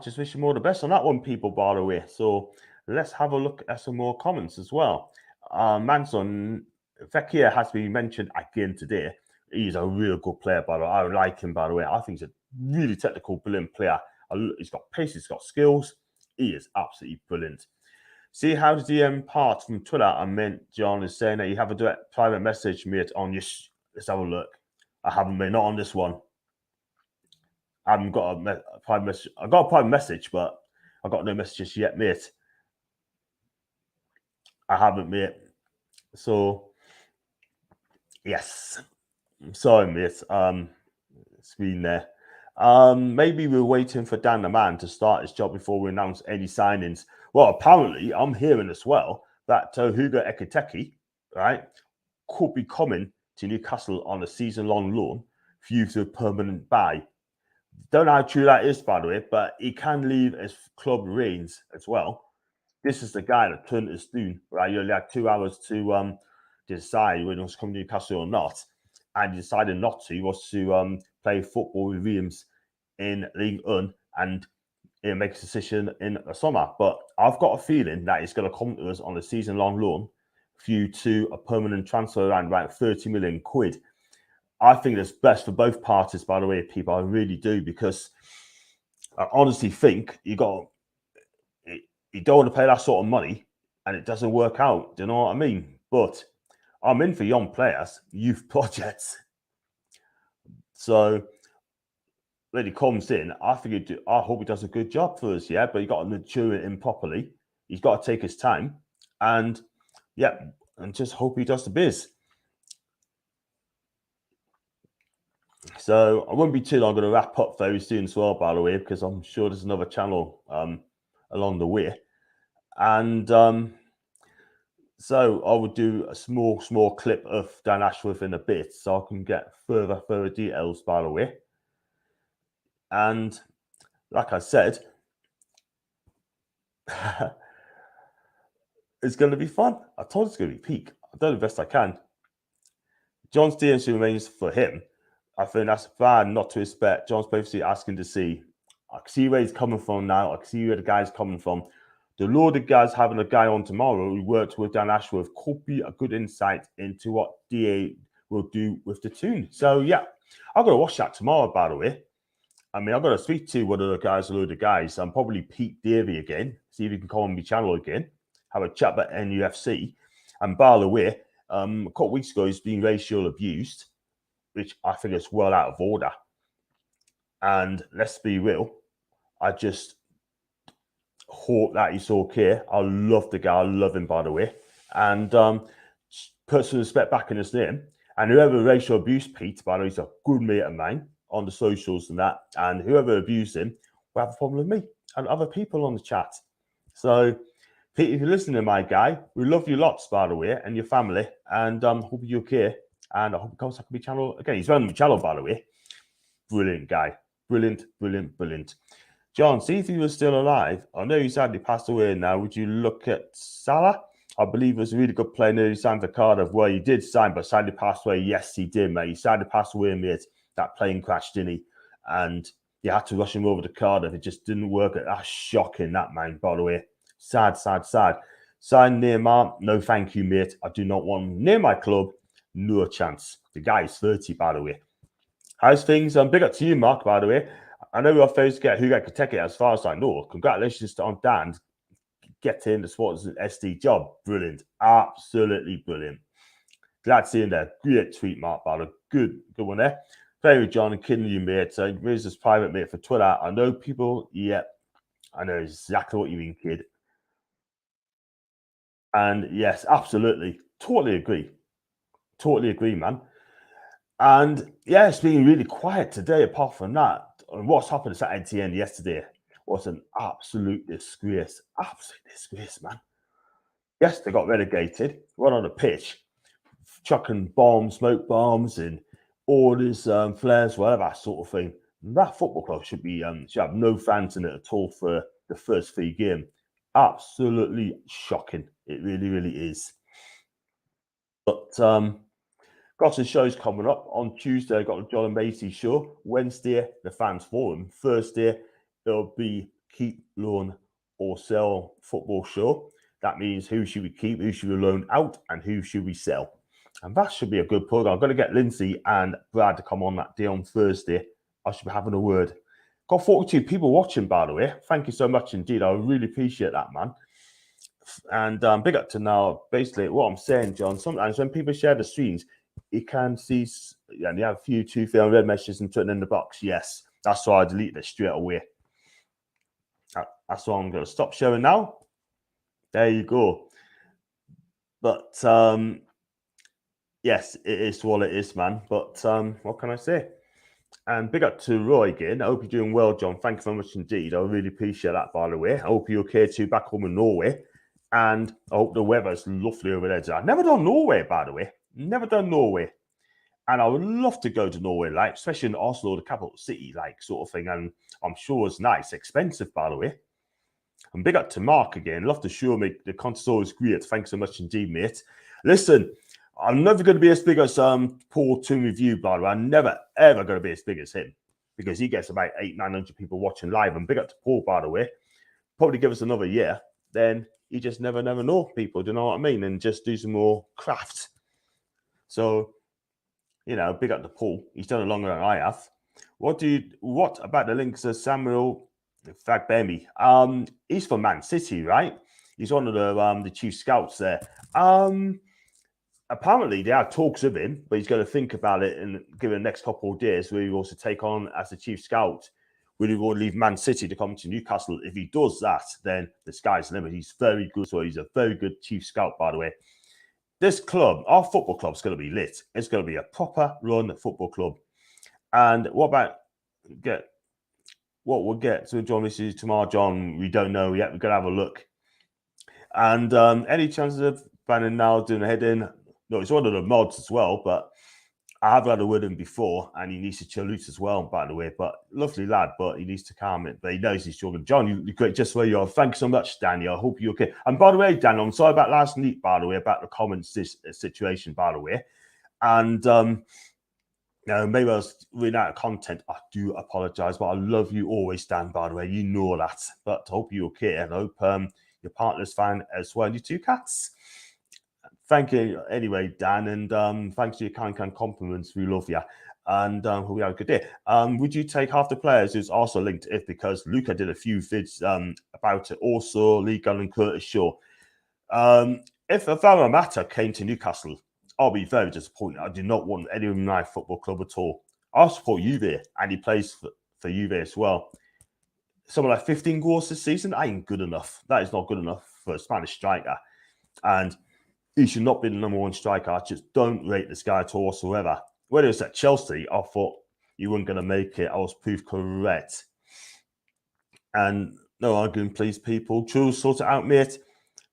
just wish him all the best on that one, people, by the way. So, let's have a look at some more comments as well. Manson Fekir has been mentioned again today. He's a real good player, by the way. I like him, by the way. I think he's a really technical, brilliant player. He's got pace, he's got skills. He is absolutely brilliant. See how the DM part from Twitter, I meant John is saying that you have a direct private message, mate, on your. Let's have a look. I haven't, mate, not on this one. I haven't got a private message. I got a private message, but I got no messages yet, mate. I haven't, mate. So, yes. I'm sorry, mate. Screen there. Maybe we're waiting for Dan the Man to start his job before we announce any signings. Well, apparently, I'm hearing as well that Hugo Ekiteke, right, could be coming to Newcastle on a season-long loan, viewed to a permanent buy. Don't know how true that is, by the way, but he can leave his club reins as well. This is the guy that turned his spoon, right? You only had 2 hours to decide whether he was coming to Newcastle or not, and he decided not to. He was to play football with Williams in League One and make a decision in the summer. But I've got a feeling that he's going to come to us on a season-long loan for you to a permanent transfer around about 30 million quid. I think it's best for both parties, by the way, people. I really do, because I honestly think you don't want to pay that sort of money and it doesn't work out. Do you know what I mean? But I'm in for young players, youth projects. So when he comes in, I hope he does a good job for us, yeah. But you got to mature it in properly. He's got to take his time, and just hope he does the biz. So I won't be too long. I'm going to wrap up very soon as well, by the way, because I'm sure there's another channel along the way. And so I would do a small clip of Dan Ashworth in a bit, so I can get further details, by the way. And like I said, it's going to be fun. I told you it's going to be peak. I've done the best I can. John's DMC remains for him. I think that's bad not to expect. John's basically asking to see. I can see where he's coming from now. I can see where the guy's coming from. The Lord of guys having a guy on tomorrow who worked with Dan Ashworth could be a good insight into what DA will do with the tune. So, yeah, I'm going to watch that tomorrow, by the way. I mean, I'm going to speak to one of the guys, a load of guys. I'm probably Pete Davey again. See if he can call on my channel again. Have a chat about NUFC. And by the way, a couple of weeks ago, he's been racial abused, which I think is well out of order. And let's be real, I just hope that he's okay. I love the guy. I love him, by the way. And put some respect back in his name. And whoever racial abused Pete, by the way, he's a good mate of mine on the socials and that. And whoever abused him will have a problem with me and other people on the chat. So, Pete, if you're listening, my guy, we love you lots, by the way, and your family. And hope you're okay. And I hope he comes back to my channel again. He's running my channel, by the way. Brilliant guy. Brilliant. John, see if he was still alive. I know he sadly passed away now. Would you look at Salah? I believe he was a really good player. Nearly signed for Cardiff. Well, he did sign, but sadly passed away. Yes, he did, mate. He sadly passed away, mate. That plane crash, didn't he? And you had to rush him over to Cardiff. It just didn't work. That's shocking, that, man, by the way. Sad. Sign Neymar. No, thank you, mate. I do not want him near my club. No chance. The guy is 30, by the way. How's things? Big up to you, Mark, by the way. I know we're supposed to get Hugo could take it as far as I know. Congratulations on Dan getting the sports and SD job. Brilliant. Absolutely brilliant. Glad to see him there. Great tweet, Mark, by the way. Good one there. Play with John and kidding you, mate. So here's this private mate for Twitter. I know people, yeah, I know exactly what you mean, kid. And yes, absolutely. Totally agree, man. And yeah, it's been really quiet today, apart from that. And what's happened at NTN yesterday was an absolute disgrace. Absolute disgrace, man. Yes, they got relegated, went on the pitch, chucking bombs, smoke bombs, and orders, flares, whatever sort of thing. And that football club should have no fans in it at all for the first 3 games. Absolutely shocking. It really is. But got some shows coming up. On Tuesday, I got the John and Macy show. Wednesday, the Fans Forum. Thursday, it'll be keep, loan, or sell football show. That means who should we keep, who should we loan out, and who should we sell. And that should be a good program. I'm going to get Lindsay and Brad to come on that day on Thursday. I should be having a word. Got 42 people watching, by the way. Thank you so much indeed. I really appreciate that, man. And big up to now. Basically, what I'm saying, John, sometimes when people share the streams, you can see, and you have a few 2 film red messages and put it in the box. Yes, that's why I deleted it straight away. That's why I'm going to stop sharing now. There you go. But yes, it is what it is, man. But what can I say? And big up to Roy again. I hope you're doing well, John. Thank you very much indeed. I really appreciate that, by the way. I hope you're okay too back home in Norway. And I hope the weather's lovely over there. I've never done Norway, by the way. Never done Norway. And I would love to go to Norway, like, especially in Oslo, the capital city, like, sort of thing. And I'm sure it's nice. Expensive, by the way. And big up to Mark again. Love the show, mate. The content always great. Thanks so much indeed, mate. Listen, I'm never going to be as big as Paul Toon Review, by the way. I'm never, ever going to be as big as him because he gets about 800-900 people watching live. And big up to Paul, by the way. Probably give us another year. Then you just never know people. Do you know what I mean? And just do some more craft. So, big up to Paul. He's done it longer than I have. What about the links of Samuel Fagbemi? He's from Man City, right? He's one of the chief scouts there. Apparently, there are talks of him, but he's going to think about it and give it the next couple of days where he wants to take on as the chief scout. Will he want to leave Man City to come to Newcastle? If he does that, then the sky's the limit. He's very good. So he's a very good chief scout, by the way. This club, our football club, is going to be lit. It's going to be a proper run football club. And what we'll get to John, this is tomorrow, John. We don't know yet. We're going to have a look. And any chances of Bannon now doing a head-in? No, it's one of the mods as well, but I have had a word with him before, and he needs to chill out as well, by the way. But lovely lad, but he needs to calm it. But he knows he's struggling. John, you're great just where you are. Thanks so much, Daniel. I hope you're okay. And by the way, Daniel, I'm sorry about last night, by the way, about the comments situation, by the way. And maybe I was reading out of content. I do apologise, but I love you always, Dan, by the way. You know that. But I hope you're okay. And I hope your partner's fine as well. You two cats. Thank you anyway, Dan, and thanks for your kind compliments. We love you, and we have a good day. Would you take half the players who's also linked if because Luca did a few vids about it. Also, Lee Gunn and Curtis Shaw. If Alvaro Mata came to Newcastle, I'll be very disappointed. I do not want any of my football club at all. I support Juve, and he plays for Juve as well. Something like 15 goals this season, I ain't good enough. That is not good enough for a Spanish striker, and he should not be the number one striker. I just don't rate this guy at all whatsoever. When it was at Chelsea, I thought you weren't going to make it. I was proved correct. And no arguing, please, people. Truls, sort it out, mate.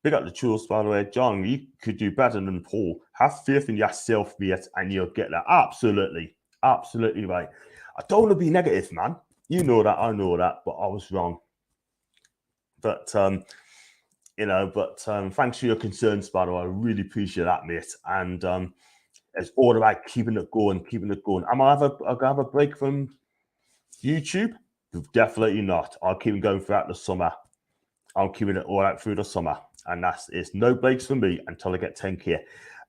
Big up the Truls, by the way. John, you could do better than Paul. Have faith in yourself, mate, and you'll get that. Absolutely. Absolutely right. I don't want to be negative, man. You know that. I know that. But I was wrong. But, thanks for your concerns, by the way. I really appreciate that, mate. And it's all about keeping it going. Am I going to have a break from YouTube? Definitely not. I'll keep it going throughout the summer. I'm keeping it all out through the summer. And it's no breaks for me until I get 10K.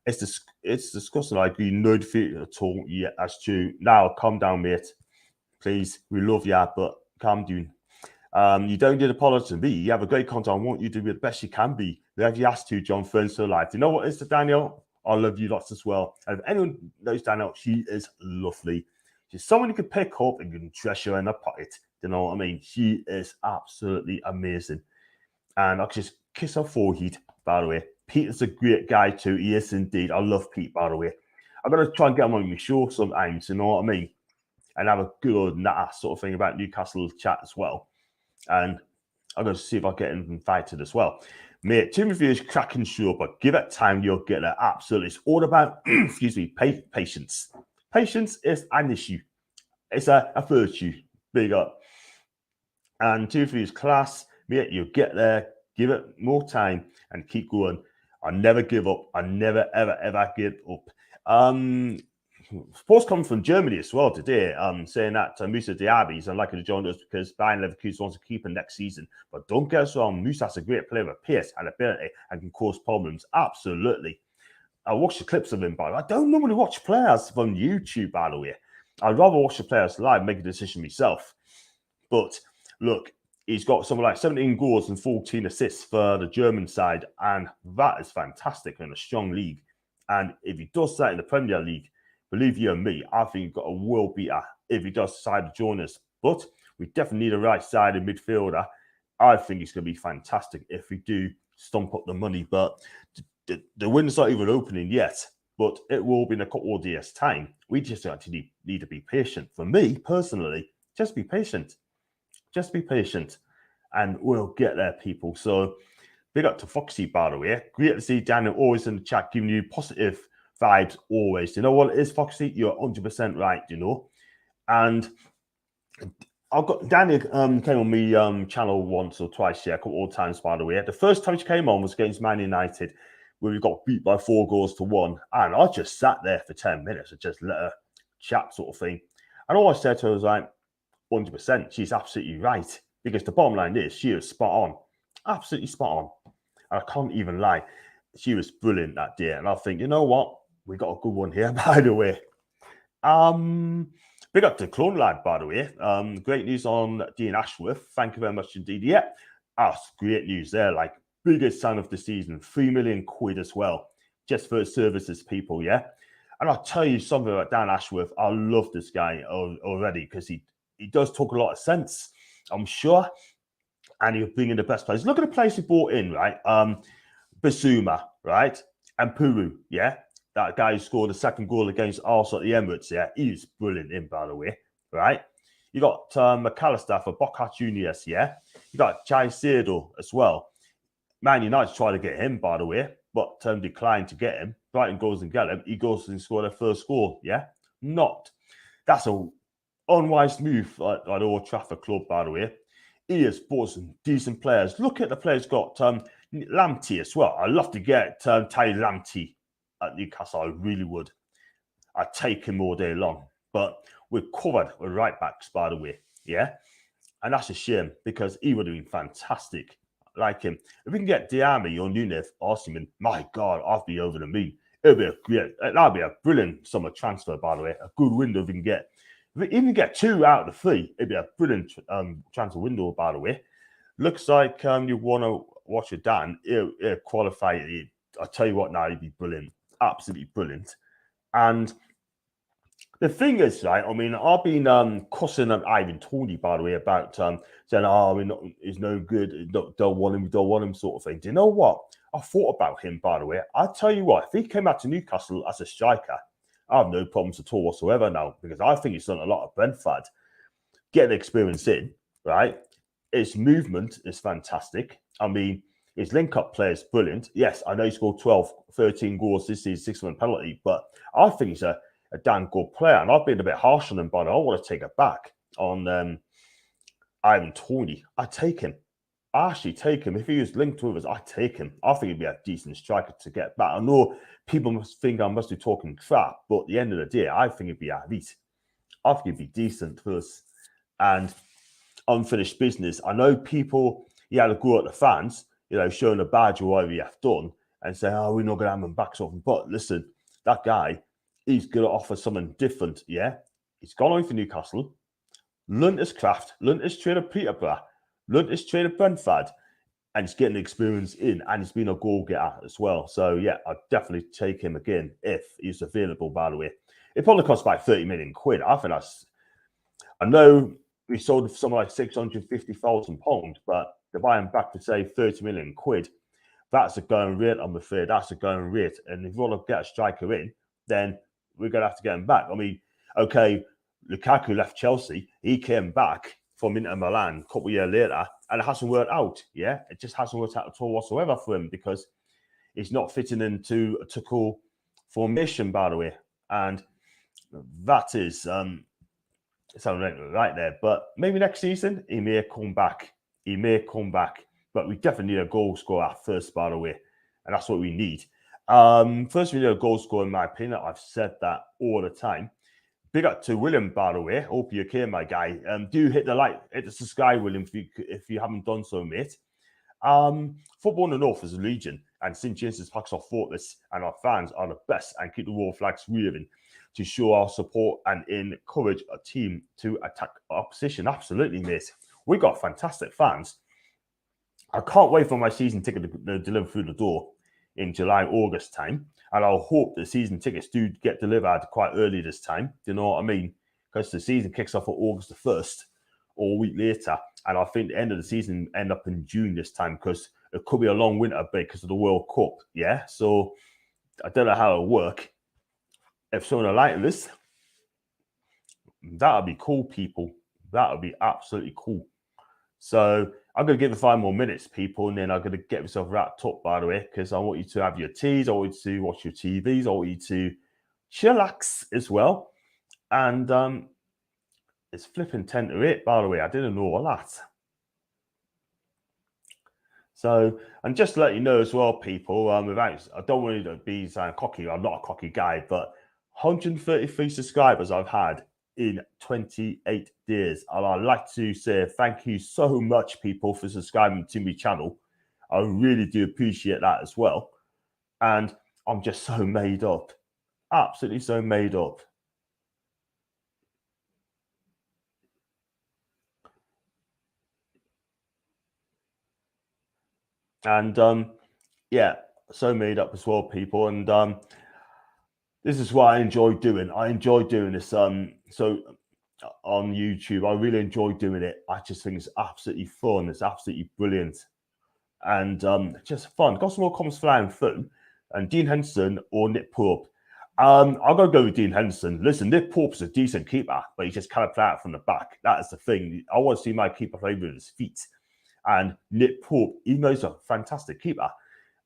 It's disgusting. I agree. No defeat at all. Yeah, that's true. Now, calm down, mate. Please. We love you, but calm down. You don't need apology to me. You have a great content. I want you to be the best you can be. Whatever you ask to, John, friends for life. You know what, Mr. Daniel? I love you lots as well. And if anyone knows Daniel, she is lovely. She's someone you can pick up and you can treasure in her pocket. You know what I mean? She is absolutely amazing. And I just kiss her forehead, by the way. Peter's a great guy too. He is indeed. I love Pete, by the way. I'm going to try and get him on my show sometimes, you know what I mean? And have a good old sort of thing about Newcastle chat as well. And I'm going to see if I get invited as well. Mate, Team Review is cracking sure, but give it time, you'll get it. Absolutely. It's all about, patience. Patience is an issue. It's a virtue. Big up. And Team Review is class. Mate, you'll get there. Give it more time and keep going. I never give up. I never, ever, ever give up. Sports coming from Germany as well today, saying that Musa Diaby is unlikely to join us because Bayern Leverkusen wants to keep him next season. But don't get us wrong, Musa's a great player with pace and ability and can cause problems. Absolutely. I watch the clips of him, but I don't normally watch players from YouTube, by the way. I'd rather watch the players live, make a decision myself. But look, he's got something like 17 goals and 14 assists for the German side, and that is fantastic in a strong league. And if he does that in the Premier League, believe you and me, I think he's got a world beater if he does decide to join us. But we definitely need a right-sided midfielder. I think it's going to be fantastic if we do stomp up the money. But the window's not even opening yet. But it will be in a couple of days' time. We just actually need to be patient. For me, personally, just be patient. Just be patient. And we'll get there, people. So big up to Foxy, by the way. Great to see Daniel always in the chat giving you positive vibes always. You know what it is, Foxy? You're 100% right, you know. And I've got Daniel came on me channel once or twice, a couple of times, by the way. The first time she came on was against Man United, where we got beat by 4-1. And I just sat there for 10 minutes and just let her chat, sort of thing. And all I said to her was like, 100%, she's absolutely right. Because the bottom line is, she is spot on. Absolutely spot on. And I can't even lie, she was brilliant that day. And I think, you know what? We got a good one here, by the way. Big up to Clone Lad, by the way. Great news on Dean Ashworth. Thank you very much indeed. Yeah, that's great news there. Like, biggest sign of the season, 3 million quid as well, just for his services, people. Yeah. And I'll tell you something about Dan Ashworth. I love this guy already because he does talk a lot of sense, I'm sure. And he'll bring in the best players. Look at the players he brought in, right? Basuma, right? And Puru, yeah? That guy who scored the second goal against Arsenal at the Emirates, yeah? He's brilliant in, by the way, right? You got McAllister for Boca Juniors, yeah? You got Jai Caicedo as well. Man United tried to get him, by the way, but declined to get him. Brighton goes and get him. He goes and scores their first goal, yeah? That's a unwise move at Old Trafford Club, by the way. He has bought some decent players. Look at the players got Lamptey as well. I'd love to get Ty Lamptey at Newcastle. I really would. I'd take him all day long. But we're covered with right backs, by the way. Yeah. And that's a shame because he would have been fantastic. Like him. If we can get Diame or Nunez or Osimhen, my God, I'd be over the moon. That'd be a brilliant summer transfer, by the way. A good window if we can get. If we even get 2 out of the 3, it'd be a brilliant transfer window, by the way. Looks like you want to watch it, Dan. He'll qualify. I'll tell you what now, he'd be brilliant. Absolutely brilliant. And the thing is, right, I mean, I've been cussing at Ivan Toney, by the way, about saying, he's no good, don't want him, sort of thing. Do you know what? I thought about him, by the way. I'll tell you what, if he came out to Newcastle as a striker, I have no problems at all whatsoever now, because I think he's done a lot of Brentford. Getting experience in, right? His movement is fantastic. I mean, his link-up play is brilliant. Yes, I know he scored 12, 13 goals this season, 6-1 penalty, but I think he's a damn good player. And I've been a bit harsh on him, but I want to take it back on Ivan Toney. I take him. I actually take him. If he was linked with us, I take him. I think he'd be a decent striker to get back. I know people must think I must be talking crap, but at the end of the day, I think he'd be elite. I think he'd be decent for us. And unfinished business. I know people, he had to go at the fans, showing a badge or whatever you have done and say, we're not going to have him back. But listen, that guy, he's going to offer something different, yeah? He's gone on for Newcastle, learned his craft, learned his trade at Peterborough, learned his trade at Brentford, and he's getting experience in, and he's been a goal-getter as well. So, yeah, I'd definitely take him again if he's available, by the way. It probably costs about 30 million quid. I think that's... I know we sold for something like £650,000, but to buy him back for, say, 30 million quid, that's a going rate, I'm afraid. That's a going rate. And if you want to get a striker in, then we're going to have to get him back. I mean, okay, Lukaku left Chelsea. He came back from Inter Milan a couple of years later, and it hasn't worked out, yeah? It just hasn't worked out at all whatsoever for him because he's not fitting into a Tuchel formation, by the way. And that is something right there. But maybe next season, he may come back. He may come back. But we definitely need a goal scorer first, by the way. And that's what we need. First, we need a goal scorer, in my opinion. I've said that all the time. Big up to William, by the way. Hope you're okay, my guy. Do hit the subscribe, William, if you haven't done so, mate. Football in the North is a legion, and St. James's Park's our fortress, and our fans are the best and keep the royal flags waving to show our support and encourage a team to attack opposition. Absolutely, mate. We got fantastic fans. I can't wait for my season ticket to deliver through the door in July, August time. And I'll hope the season tickets do get delivered quite early this time. Do you know what I mean? Because the season kicks off on August the 1st or a week later. And I think the end of the season end up in June this time because it could be a long winter break because of the World Cup. Yeah. So I don't know how it'll work. If someone are like this, that would be cool, people. That would be absolutely cool. So I'm going to give it 5 more minutes, people, and then I'm going to get myself wrapped up, by the way, because I want you to have your teas, I want you to watch your TVs, I want you to chillax as well. And it's flipping 10 to 8, by the way. I didn't know all that. So, and just to let you know as well, people, I don't want you to be cocky. I'm not a cocky guy, but 133 subscribers I've had in 28 days. And I'd like to say thank you so much, people, for subscribing to my channel. I really do appreciate that as well. And I'm just so made up. Absolutely so made up. And yeah, so made up as well, people. And this is what I enjoy doing. I enjoy doing this. So on YouTube, I really enjoy doing it. I just think it's absolutely fun. It's absolutely brilliant, and just fun. Got some more comments flying through. And Dean Henderson or Nick Pope. I'll go with Dean Henderson. Listen, Nick Pope's a decent keeper, but he just kind of play out from the back. That is the thing. I want to see my keeper play with his feet. And Nick Pope, even though he's a fantastic keeper,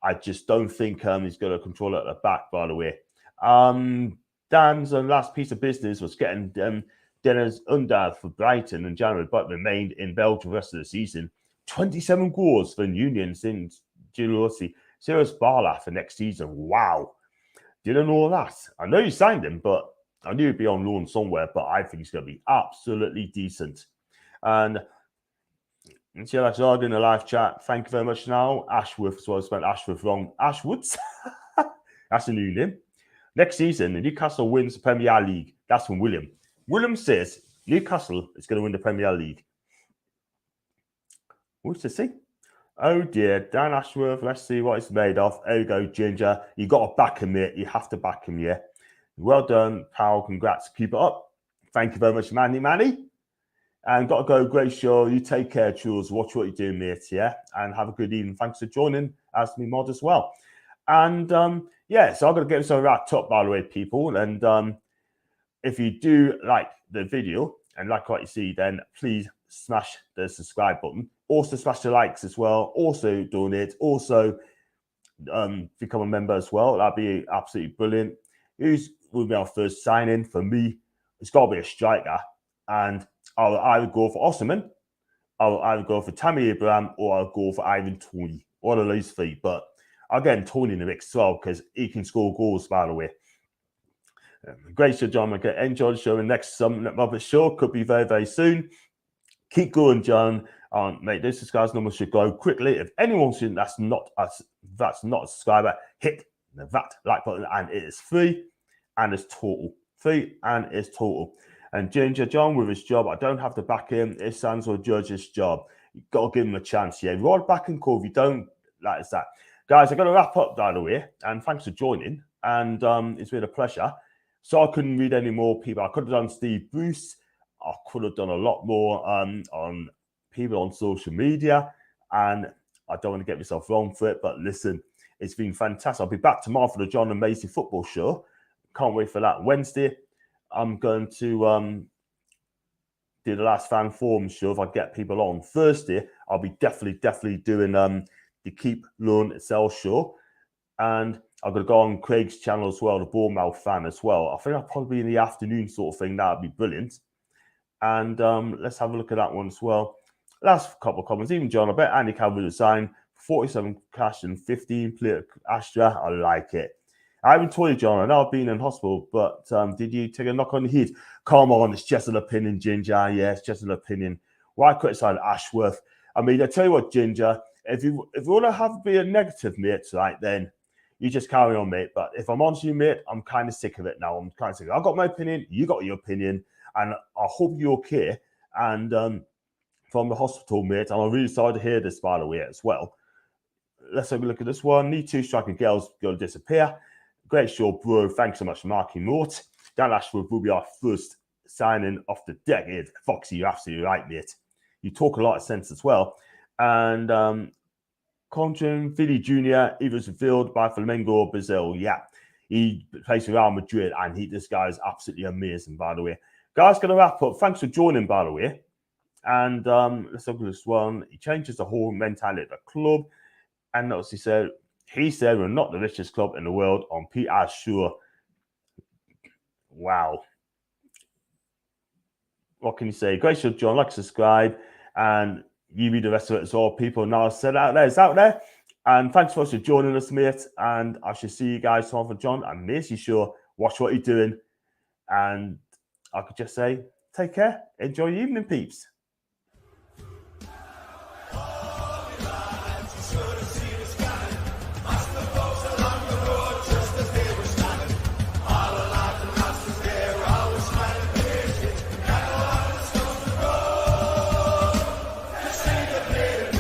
I just don't think he's going to control it at the back, by the way. Dan's last piece of business was getting Dennis Undad for Brighton in January, but remained in Belgium the rest of the season. 27 goals for Union since Giuliossi. Serious Barla for next season. Wow. Didn't know that. I know you signed him, but I knew he'd be on loan somewhere, but I think he's going to be absolutely decent. And until I saw in the live chat, thank you very much now. Ashworth, so I spelled Ashworth wrong. Ashwoods. That's a new name. Next season, Newcastle wins the Premier League. That's from William. William says Newcastle is going to win the Premier League. What's to see? Oh dear, Dan Ashworth. Let's see what it's made of. There you go, Ginger. You got to back him, mate. You have to back him, yeah. Well done, pal. Congrats. Keep it up. Thank you very much, Manny. And got to go. Great show. You take care, Jules. Watch what you're doing, mate. Yeah. And have a good evening. Thanks for joining as me mod as well. And yeah, so I'm going to get this wrapped up, by the way, people. And if you do like the video and like what you see, then please smash the subscribe button. Also smash the likes as well. Also donate. Also become a member as well. That'd be absolutely brilliant. Who's will be our first sign-in? For me, it's got to be a striker. And I'll either go for Osman, I'll either go for Tammy Abraham, or I'll go for Ivan Toney. One of those three. But again, Toney in the mix as well, because he can score goals, by the way. Great show, John. Enjoy the show. And next other show could be very, very soon. Keep going, John. Mate, this subscribers number should go quickly. If anyone's seen that's not a subscriber, hit that like button, and it is free and it's total. Free and it's total. And Ginger John with his job, I don't have to back him. It's Sanzo Judge's job. You've got to give him a chance. Yeah, rod back and call if you don't. Like that. Guys, I'm going to wrap up, by the way. And thanks for joining. And it's been a pleasure. So I couldn't read any more people. I could have done Steve Bruce. I could have done a lot more on people on social media. And I don't want to get myself wrong for it. But listen, it's been fantastic. I'll be back tomorrow for the John and Macy football show. Can't wait for that. Wednesday, I'm going to do the last fan forum show if I get people on. Thursday, I'll be definitely doing the Keep, Loan, Sell show. And I'm going to go on Craig's channel as well, the Bournemouth fan as well. I think I'll probably be in the afternoon sort of thing. That would be brilliant. And let's have a look at that one as well. Last couple of comments. Even John, I bet Andy Calvin will sign 47 cash and 15 play Astra. I like it. I haven't told you, John. I know I've been in hospital, but did you take a knock on the head? Come on, it's just an opinion, Ginger. Yeah, it's just an opinion. Why criticize Ashworth? I mean, I tell you what, Ginger. If you want to be a negative, mate, right, then you just carry on, mate. But if I'm honest with you, mate, I'm kind of sick of it now. I'm kind of sick of it. I got my opinion. You got your opinion. And I hope you're okay. And from the hospital, mate, and I'm really sorry to hear this, by the way, as well. Let's have a look at this one. Need two striking girls going to disappear. Great show, bro. Thanks so much, Marky Mort. Dan Ashford will be our first signing off the decade. Foxy, you're absolutely right, mate. You talk a lot of sense as well. And Conjon Philly Jr., he was revealed by Flamengo Brazil. Yeah, he plays for Real Madrid, and this guy is absolutely amazing, by the way. Guys, going to wrap up. Thanks for joining, by the way. And let's look at this one. He changes the whole mentality of the club. And notice he said we're not the richest club in the world on PR sure. Wow. What can you say? Great show, John. Like, subscribe, and you read the rest of it as well. People now said out there, it's out there. And thanks for joining us, mate. And I shall see you guys tomorrow for John and Macy Show. Watch what you're doing. And I could just say, take care. Enjoy your evening, peeps.